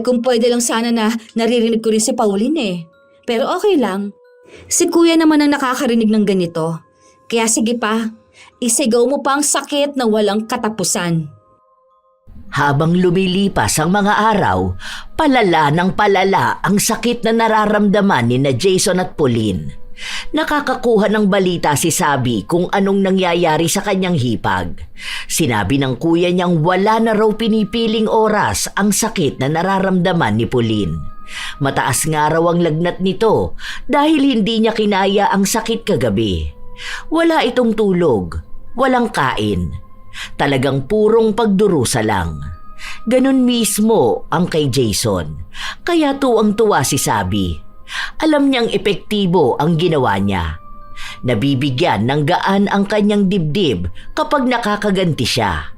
Kung pwede lang sana na naririnig ko rin si Pauline Pero okay lang. Si kuya naman ang nakakarinig ng ganito. Kaya sige pa, isigaw mo pa ang sakit na walang katapusan. Habang lumilipas ang mga araw, palala ng palala ang sakit na nararamdaman ni na Jason at Pauline. Nakakakuha ng balita si Sabi kung anong nangyayari sa kanyang hipag. Sinabi ng kuya niyang wala na raw pinipiling oras ang sakit na nararamdaman ni Pauline. Mataas nga raw ang lagnat nito dahil hindi niya kinaya ang sakit kagabi. Wala itong tulog, walang kain. Talagang purong pagdurusa lang. Ganon mismo ang kay Jason. Kaya tuwang-tuwa si Sabi. Alam niyang epektibo ang ginawa niya. Nabibigyan ng gaan ang kanyang dibdib kapag nakakaganti siya.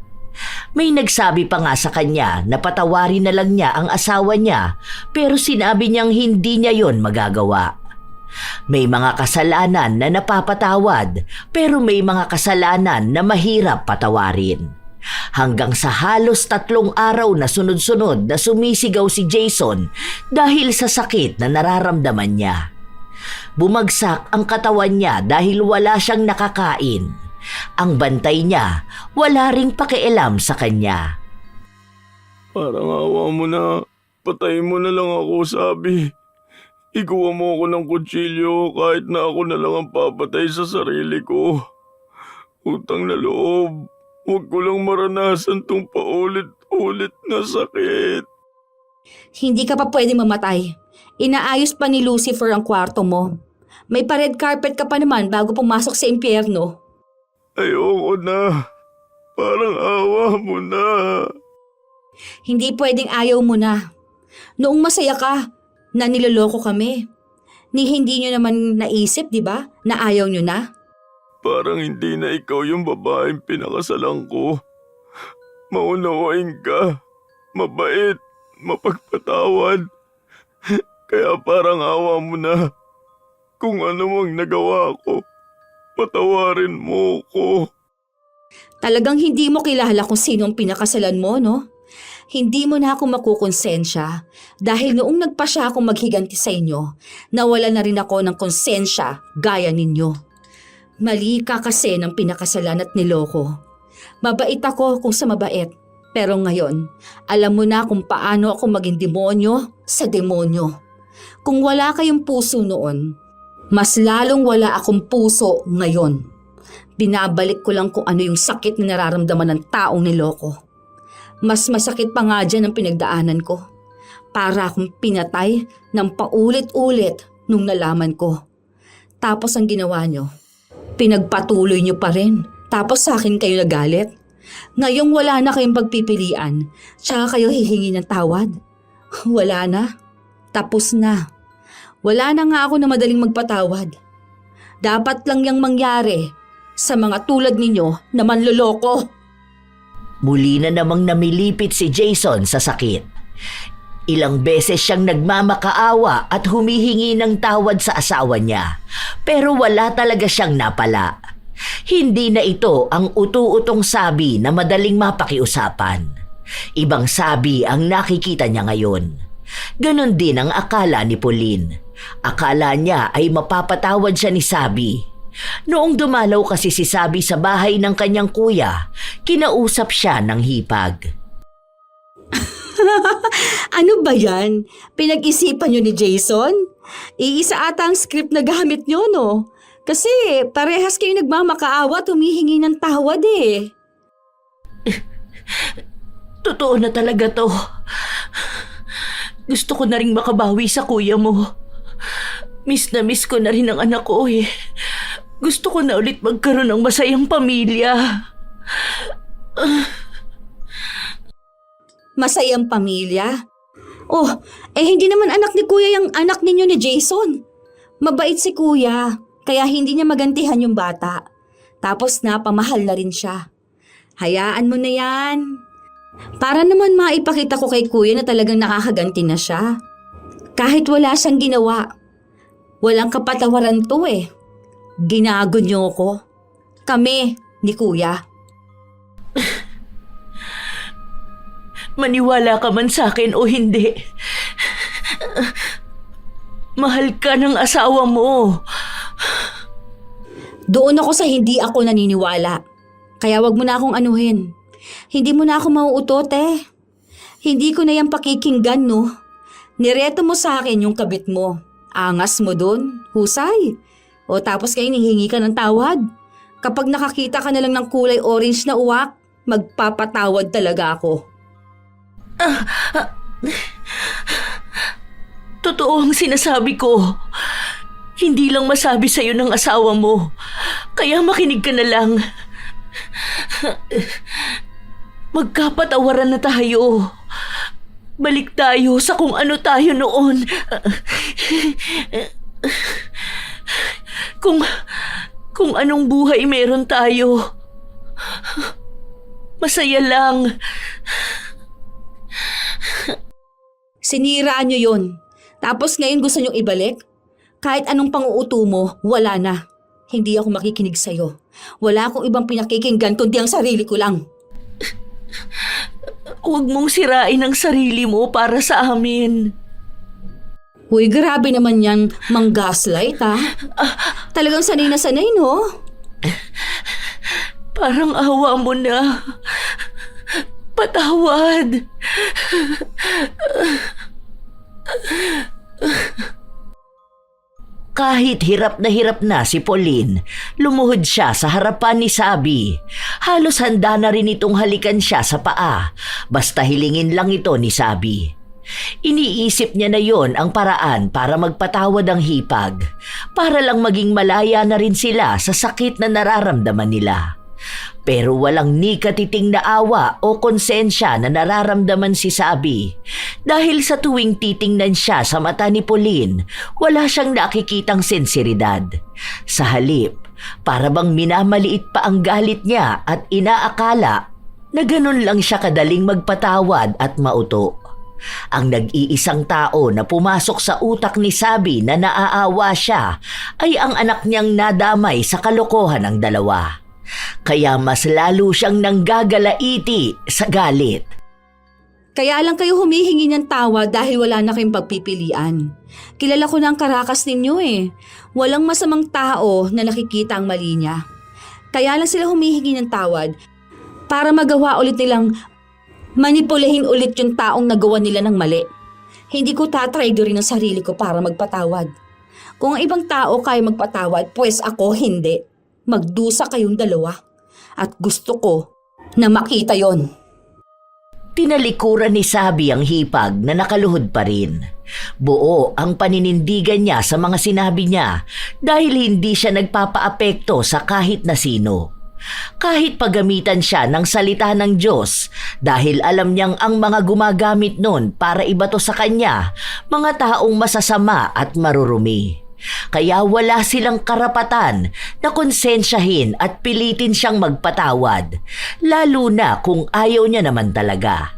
May nagsabi pa nga sa kanya na patawarin na lang niya ang asawa niya pero sinabi niyang hindi niya yon magagawa. May mga kasalanan na napapatawad pero may mga kasalanan na mahirap patawarin. Hanggang sa halos 3 araw na sunod-sunod na sumisigaw si Jason dahil sa sakit na nararamdaman niya. Bumagsak ang katawan niya dahil wala siyang nakakain. Ang bantay niya wala ring pakialam sa kanya. Parang awa mo na. Patayin mo na lang ako, Sabi. Ikuha mo ako ng kutsilyo kahit na ako na lang ang papatay sa sarili ko. Utang na loob. Huwag ko lang maranasan tong paulit-ulit na sakit. Hindi ka pa pwede mamatay. Inaayos pa ni Lucifer ang kwarto mo. May pa-red carpet ka pa naman bago pumasok sa impyerno. Ayoko na. Parang awa mo na. Hindi pwedeng ayaw mo na. Noong masaya ka, na niloloko kami. Hindi nyo naman naisip, di ba, na ayaw nyo na? Parang hindi na ikaw yung babaeng pinakasalan ko. Maunawain ka. Mabait. Mapagpatawad. Kaya parang awa mo na. Kung ano mang nagawa ko, patawarin mo ko. Talagang hindi mo kilala kung sino ang pinakasalan mo, no? Hindi mo na ako makukonsensya dahil noong nagpasya akong maghiganti sa inyo, nawala na rin ako ng konsensya gaya ninyo. Mali ka kasi ng pinakasalan at niloko. Mabait ako kung sa mabait, pero ngayon, alam mo na kung paano ako maging demonyo sa demonyo. Kung wala kayong puso noon, mas lalong wala akong puso ngayon. Binabalik ko lang kung ano yung sakit na nararamdaman ng taong niloko. Mas masakit pa nga dyan ang pinagdaanan ko. Para akong pinatay ng paulit-ulit nung nalaman ko. Tapos ang ginawa nyo, pinagpatuloy nyo pa rin. Tapos sa akin kayo nagalit. Ngayong wala na kayong pagpipilian, tsaka kayo hihingi ng tawad. Wala na. Tapos na. Wala na nga ako na madaling magpatawad. Dapat lang yang mangyari sa mga tulad ninyo na manloloko. Muli na namang namilipit si Jason sa sakit. Ilang beses siyang nagmamakaawa at humihingi ng tawad sa asawa niya, pero wala talaga siyang napala. Hindi na ito ang utu-utong sabi na madaling mapakiusapan. Ibang sabi ang nakikita niya ngayon. Ganon din ang akala ni Pauline. Akala niya ay mapapatawad siya ni Sabi. Noong dumalaw kasi si Sabi sa bahay ng kanyang kuya, kinausap siya ng hipag. Ano ba yan? Pinag-isipan nyo ni Jason? Iisa ata ang script na gamit nyo, no? Kasi parehas kayo nagmamakaawa at humihingi ng tawad eh. Totoo na talaga to. Gusto ko na rin makabawi sa kuya mo. Miss na miss ko na rin ang anak ko eh. Gusto ko na ulit magkaroon ng masayang pamilya. Masayang pamilya? Oh, hindi naman anak ni kuya yung anak ninyo ni Jason. Mabait si kuya, kaya hindi niya magantihan yung bata. Tapos pamahal na rin siya. Hayaan mo na yan. Para naman maipakita ko kay kuya na talagang nakakaganti na siya. Kahit wala siyang ginawa. Walang kapatawaran to eh. Ginago niyo ko. Kami ni kuya. Maniwala ka man sa akin o hindi. Mahal ka ng asawa mo. Doon ako sa hindi ako naniniwala. Kaya wag mo na akong anuhin. Hindi mo na ako mauutot eh. Hindi ko na yan pakikinggan, no? Nireto mo sa akin yung kabit mo. Angas mo dun. Husay. O tapos kayo hihingi ka ng tawad. Kapag nakakita ka na lang ng kulay orange na uwak, magpapatawad talaga ako. Totoo ang sinasabi ko. Hindi lang masabi sa'yo ng asawa mo. Kaya makinig ka na lang. Magkapatawaran na tayo. Balik tayo sa kung ano tayo noon. Kung anong buhay meron tayo. Masaya lang. Siniraan nyo yun. Tapos ngayon gusto nyo ibalik? Kahit anong pang-uuto mo, wala na. Hindi ako makikinig sa'yo. Wala akong ibang pinakikinggan kundi ang sarili ko lang. Huwag mong sirain ang sarili mo para sa amin. Uy, grabe naman yan mang-gaslight ha. Talagang sanay na sanay, no? Parang awa mo na. Patawad. Kahit hirap na si Pauline, lumuhod siya sa harapan ni Sabi. Halos handa na rin itong halikan siya sa paa, basta hilingin lang ito ni Sabi. Iniisip niya na yon ang paraan para magpatawad ang hipag, para lang maging malaya na rin sila sa sakit na nararamdaman nila. Pero walang ni katiting na awa o konsensya na nararamdaman si Sabi. Dahil sa tuwing titingnan siya sa mata ni Pauline, wala siyang nakikitang sinseridad. Sa halip, para bang minamaliit pa ang galit niya at inaakala na ganun lang siya kadaling magpatawad at mauto. Ang nag-iisang tao na pumasok sa utak ni Sabi na naaawa siya ay ang anak niyang nadamay sa kalokohan ng dalawa. Kaya mas lalo siyang nanggagalaiti sa galit. Kaya lang kayo humihingi ng tawad dahil wala na kayong pagpipilian. Kilala ko na ang karakas ninyo eh. Walang masamang tao na nakikita ang mali niya. Kaya lang sila humihingi ng tawad para magawa ulit nilang manipulahin ulit yung taong nagawa nila ng mali. Hindi ko tatraydorin ang sarili ko para magpatawad. Kung ang ibang tao kaya magpatawad, pues ako hindi. Magdusa kayong dalawa. At gusto ko na makita yon. Tinalikuran ni Sabi ang hipag na nakaluhod pa rin. Buo ang paninindigan niya sa mga sinabi niya dahil hindi siya nagpapaapekto sa kahit na sino. Kahit paggamitan siya ng salita ng Diyos dahil alam niyang ang mga gumagamit nun para ibato sa kanya, mga taong masasama at marurumi. Kaya wala silang karapatan na konsensyahin at pilitin siyang magpatawad, lalo na kung ayaw niya naman talaga.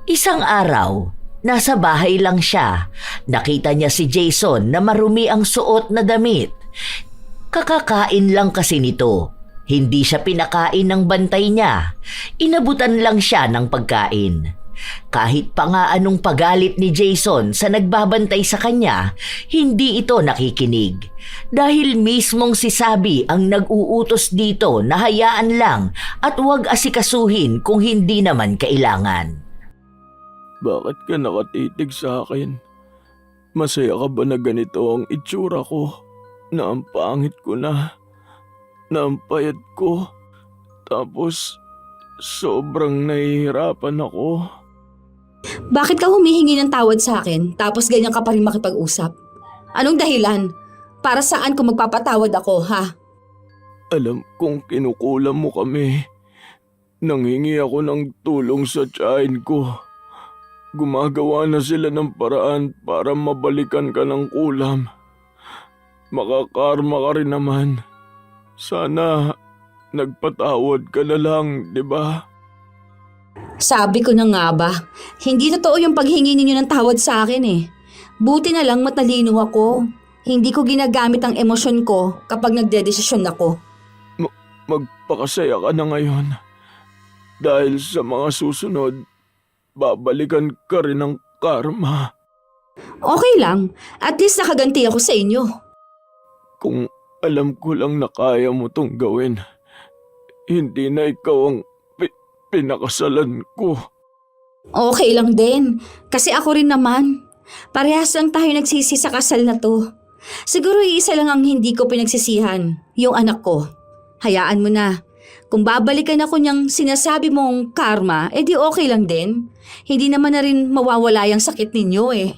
Isang araw, nasa bahay lang siya. Nakita niya si Jason na marumi ang suot na damit. Kakakain lang kasi nito. Hindi siya pinakain ng bantay niya. Inabutan lang siya ng pagkain. Kahit pa nga anong pagalit ni Jason sa nagbabantay sa kanya, hindi ito nakikinig. Dahil mismong si Sabi ang nag-uutos dito na hayaan lang at huwag asikasuhin kung hindi naman kailangan. Bakit ka nakatitig sa akin? Masaya ka ba na ganito ang itsura ko? Na ang pangit ko na ang payat ko. Tapos sobrang nahihirapan ako. Bakit ka humihingi ng tawad sa akin tapos ganyan ka pa rin makipag-usap? Anong dahilan? Para saan kung magpapatawad ako, ha? Alam kong kinukulam mo kami. Nanghingi ako ng tulong sa tiyahin ko. Gumagawa na sila ng paraan para mabalikan ka ng kulam. Makakarma ka rin naman. Sana nagpatawad ka na lang, di ba? Sabi ko na nga ba, hindi totoo yung paghingi ninyo ng tawad sa akin eh. Buti na lang matalino ako. Hindi ko ginagamit ang emosyon ko kapag nagdedesisyon ako. Magpakasaya ka na ngayon. Dahil sa mga susunod, babalikan ka rin ng karma. Okay lang, at least nakaganti ako sa inyo. Kung alam ko lang na kaya mo tong gawin, hindi na ikaw ang pinakasalan ko. Okay lang din, kasi ako rin naman. Parehas lang tayo nagsisi sa kasal na to. Siguro iisa lang ang hindi ko pinagsisihan, yung anak ko. Hayaan mo na. Kung babalikan ako niyang sinasabi mong karma, edi okay lang din. Hindi naman na rin mawawala yung sakit ninyo eh.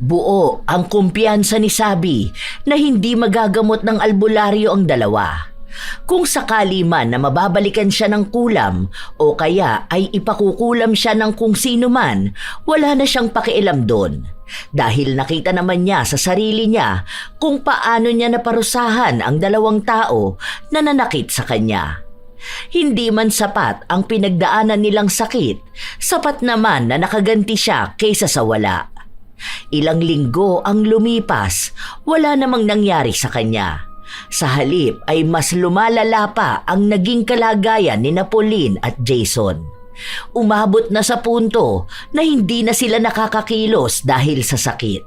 Buo ang kumpiyansa ni Sabi na hindi magagamot ng albularyo ang dalawa. Kung sakali man na mababalikan siya ng kulam o kaya ay ipakukulam siya ng kung sino man, wala na siyang pakialam doon. Dahil nakita naman niya sa sarili niya kung paano niya naparusahan ang dalawang tao na nanakit sa kanya. Hindi man sapat ang pinagdaanan nilang sakit, sapat naman na nakaganti siya kaysa sa wala. Ilang linggo ang lumipas, wala namang nangyari sa kanya. Sa halip ay mas lumalala pa ang naging kalagayan ni Pauline at Jason. Umabot na sa punto na hindi na sila nakakakilos dahil sa sakit.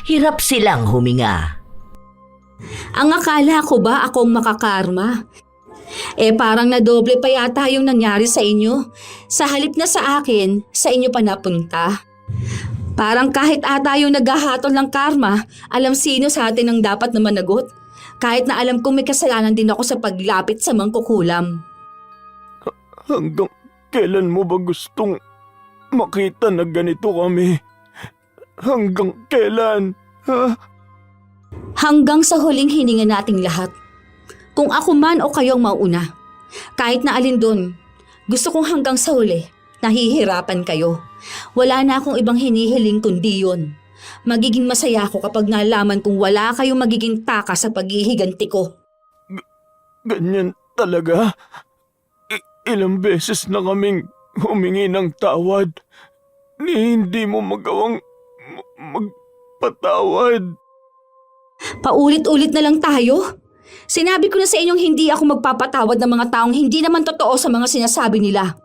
Hirap silang huminga. Ang akala ko ba akong makakarma? Parang nadoble pa yata yung nangyari sa inyo. Sa halip na sa akin, sa inyo pa napunta. Parang kahit ata yung naghahatol ng karma, alam sino sa atin ang dapat na managot. Kahit na alam kong may kasalanan din ako sa paglapit sa mangkukulam. Hanggang kailan mo ba gustong makita na ganito kami? Hanggang kailan? Ha? Hanggang sa huling hininga nating lahat. Kung ako man o kayong mauna, kahit na alin doon, gusto kong hanggang sa huli, nahihirapan kayo. Wala na akong ibang hinihiling kundi yun. Magiging masaya ako kapag nalaman kong wala kayong magiging taka sa paghihiganti ko. Ganyan talaga? Ilang beses na kaming humingi ng tawad. Ni hindi mo magawang magpatawad. Paulit-ulit na lang tayo. Sinabi ko na sa inyong hindi ako magpapatawad ng mga taong hindi naman totoo sa mga sinasabi nila.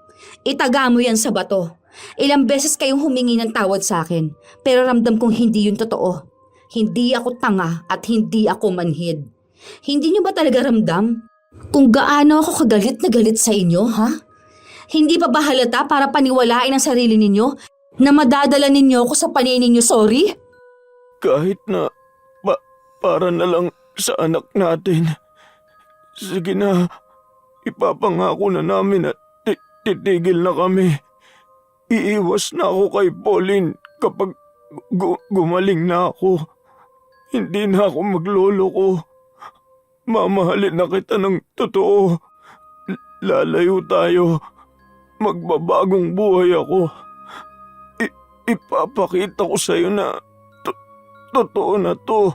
Itaga mo yan sa bato. Ilang beses kayong humingi ng tawad sa akin, pero ramdam kong hindi yun totoo. Hindi ako tanga at hindi ako manhid. Hindi niyo ba talaga ramdam kung gaano ako kagalit na galit sa inyo, ha? Hindi pa ba halata para paniwalain ang sarili ninyo na madadala ninyo ako sa paningin niyo sorry? Kahit na para na lang sa anak natin. Sige na, ipapangako na namin at titigil na kami. Iiwas na ako kay Pauline kapag gumaling na ako. Hindi na ako magloloko. Mamahalin na kita ng totoo. Lalayo tayo. Magbabagong buhay ako. Ipapakita ko sa'yo na totoo na to.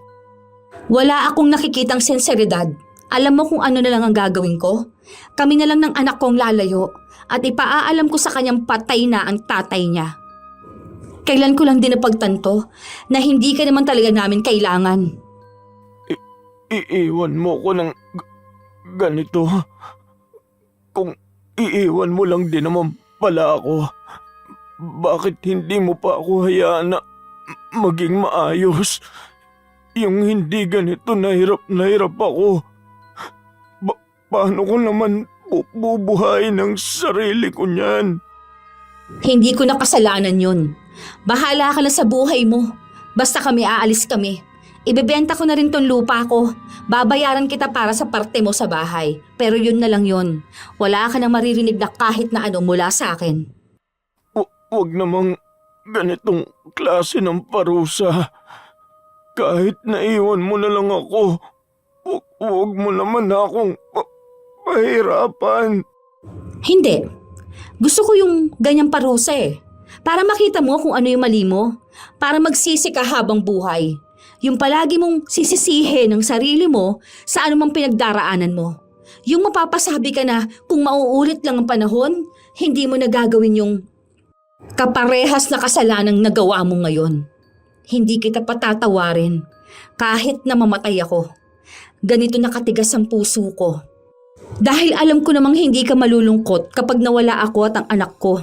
Wala akong nakikitang sinseridad. Alam mo kung ano na lang ang gagawin ko? Kami na lang ng anak kong lalayo at ipaaalam ko sa kanyang patay na ang tatay niya. Kailan ko lang din napagtanto na hindi ka naman talaga namin kailangan. Iiwan mo ko ng ganito. Kung iiwan mo lang din naman pala ako, bakit hindi mo pa ako hayaan na maging maayos? Yung hindi ganito na hirap ako. Paano ko naman bubuhayin ang sarili ko niyan? Hindi ko na kasalanan yun. Bahala ka na sa buhay mo. Basta aalis kami. Ibebenta ko na rin tong lupa ko. Babayaran kita para sa parte mo sa bahay. Pero yun na lang yun. Wala ka nang maririnig na kahit na ano mula sa akin. Huwag namang ganitong klase ng parusa. Kahit naiwan mo na lang ako, huwag mo naman akong pahirapan. Hindi. Gusto ko yung ganyang parusa eh. Para makita mo kung ano yung mali mo. Para magsisi ka habang buhay. Yung palagi mong sisisihin ng sarili mo sa anumang pinagdaraanan mo. Yung mapapasabi ka na kung mauulit lang ang panahon, hindi mo nagagawin yung kaparehas na kasalanang nagawa mo ngayon. Hindi kita patatawarin kahit na mamatay ako. Ganito na katigas ang puso ko. Dahil alam ko namang hindi ka malulungkot kapag nawala ako at ang anak ko.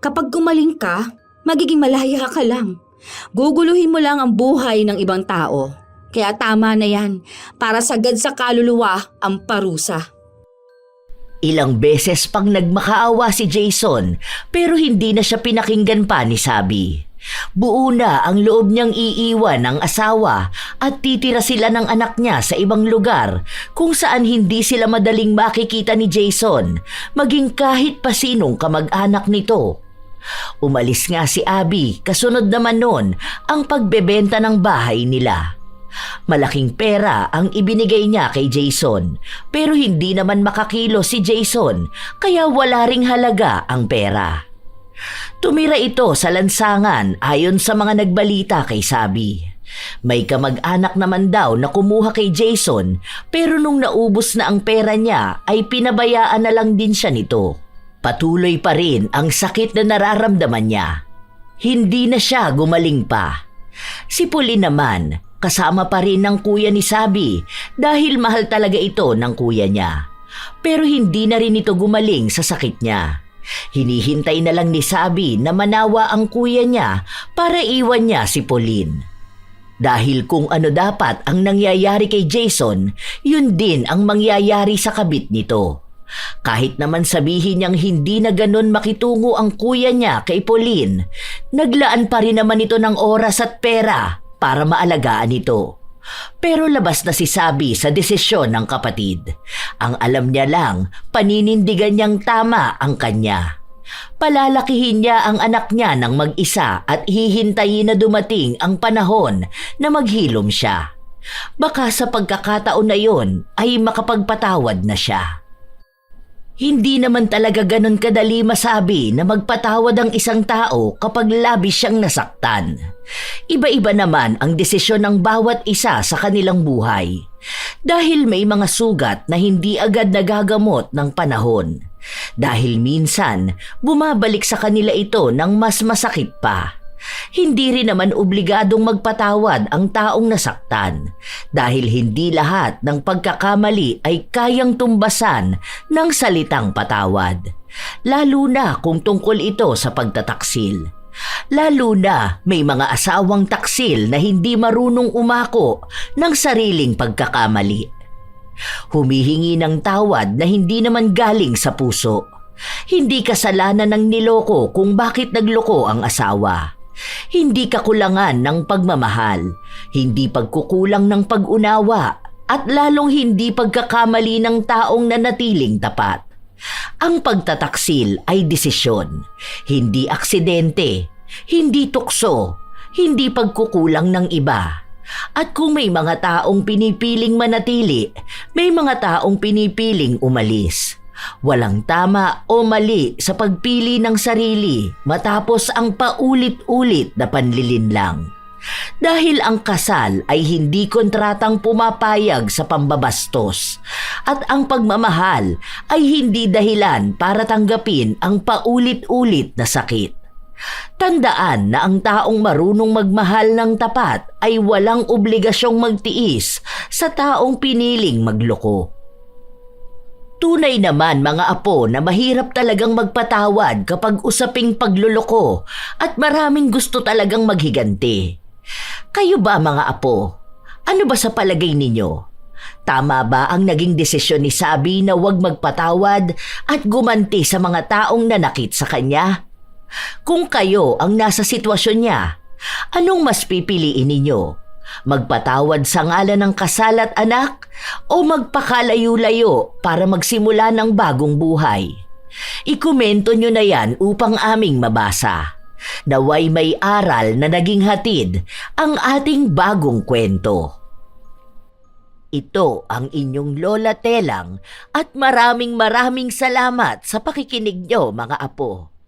Kapag gumaling ka, magiging malaya ka lang. Guguluhin mo lang ang buhay ng ibang tao. Kaya tama na yan, para sagad sa kaluluwa ang parusa. Ilang beses pang nagmakaawa si Jason pero hindi na siya pinakinggan pa ni Sabi. Buo na ang loob niyang iiwan ang asawa at titira sila ng anak niya sa ibang lugar kung saan hindi sila madaling makikita ni Jason, maging kahit pa sinong kamag-anak nito. Umalis nga si Abby, kasunod naman nun ang pagbebenta ng bahay nila. Malaking pera ang ibinigay niya kay Jason pero hindi naman makakilo si Jason kaya wala ring halaga ang pera. Tumira ito sa lansangan ayon sa mga nagbalita kay Sabi. May kamag-anak naman daw na kumuha kay Jason pero nung naubos na ang pera niya ay pinabayaan na lang din siya nito. Patuloy pa rin ang sakit na nararamdaman niya. Hindi na siya gumaling pa. Si Pauline naman, kasama pa rin ng kuya ni Sabi dahil mahal talaga ito ng kuya niya. Pero hindi na rin ito gumaling sa sakit niya. Hinihintay na lang ni Sabi na manawa ang kuya niya para iwan niya si Pauline. Dahil kung ano dapat ang nangyayari kay Jason, yun din ang mangyayari sa kabit nito. Kahit naman sabihin niyang hindi na ganun makitungo ang kuya niya kay Pauline, naglaan pa rin naman ito ng oras at pera para maalagaan ito. Pero labas na si Sabi sa desisyon ng kapatid. Ang alam niya lang, paninindigan niyang tama ang kanya. Palalakihin niya ang anak niya ng mag-isa at hihintayin na dumating ang panahon na maghilom siya. Baka sa pagkakataon na yon ay makapagpatawad na siya. Hindi naman talaga ganon kadali masabi na magpatawad ang isang tao kapag labis siyang nasaktan. Iba-iba naman ang desisyon ng bawat isa sa kanilang buhay. Dahil may mga sugat na hindi agad nagagamot ng panahon. Dahil minsan, bumabalik sa kanila ito ng mas masakit pa. Hindi rin naman obligadong magpatawad ang taong nasaktan dahil hindi lahat ng pagkakamali ay kayang tumbasan ng salitang patawad. Lalo na kung tungkol ito sa pagtataksil. Lalo na may mga asawang taksil na hindi marunong umako ng sariling pagkakamali. Humihingi ng tawad na hindi naman galing sa puso. Hindi kasalanan ng niloko kung bakit nagloko ang asawa. Hindi kakulangan ng pagmamahal, hindi pagkukulang ng pag-unawa, at lalong hindi pagkakamali ng taong nanatiling tapat. Ang pagtataksil ay desisyon, hindi aksidente, hindi tukso, hindi pagkukulang ng iba. At kung may mga taong pinipiling manatili, may mga taong pinipiling umalis. Walang tama o mali sa pagpili ng sarili matapos ang paulit-ulit na panlilinlang. Dahil ang kasal ay hindi kontratang pumapayag sa pambabastos at ang pagmamahal ay hindi dahilan para tanggapin ang paulit-ulit na sakit. Tandaan na ang taong marunong magmahal ng tapat ay walang obligasyong magtiis sa taong piniling magloko. Tunay naman mga apo na mahirap talagang magpatawad kapag usaping pagluloko at maraming gusto talagang maghiganti. Kayo ba mga apo? Ano ba sa palagay ninyo? Tama ba ang naging desisyon ni Sabi na huwag magpatawad at gumanti sa mga taong nanakit sa kanya? Kung kayo ang nasa sitwasyon niya, anong mas pipiliin ninyo? Magpatawad sa ngalan ng kasal at anak o magpakalayo-layo para magsimula ng bagong buhay? Ikomento nyo na yan upang aming mabasa. Naway may aral na naging hatid ang ating bagong kwento. Ito ang inyong Lola Telang at maraming salamat sa pakikinig nyo mga apo.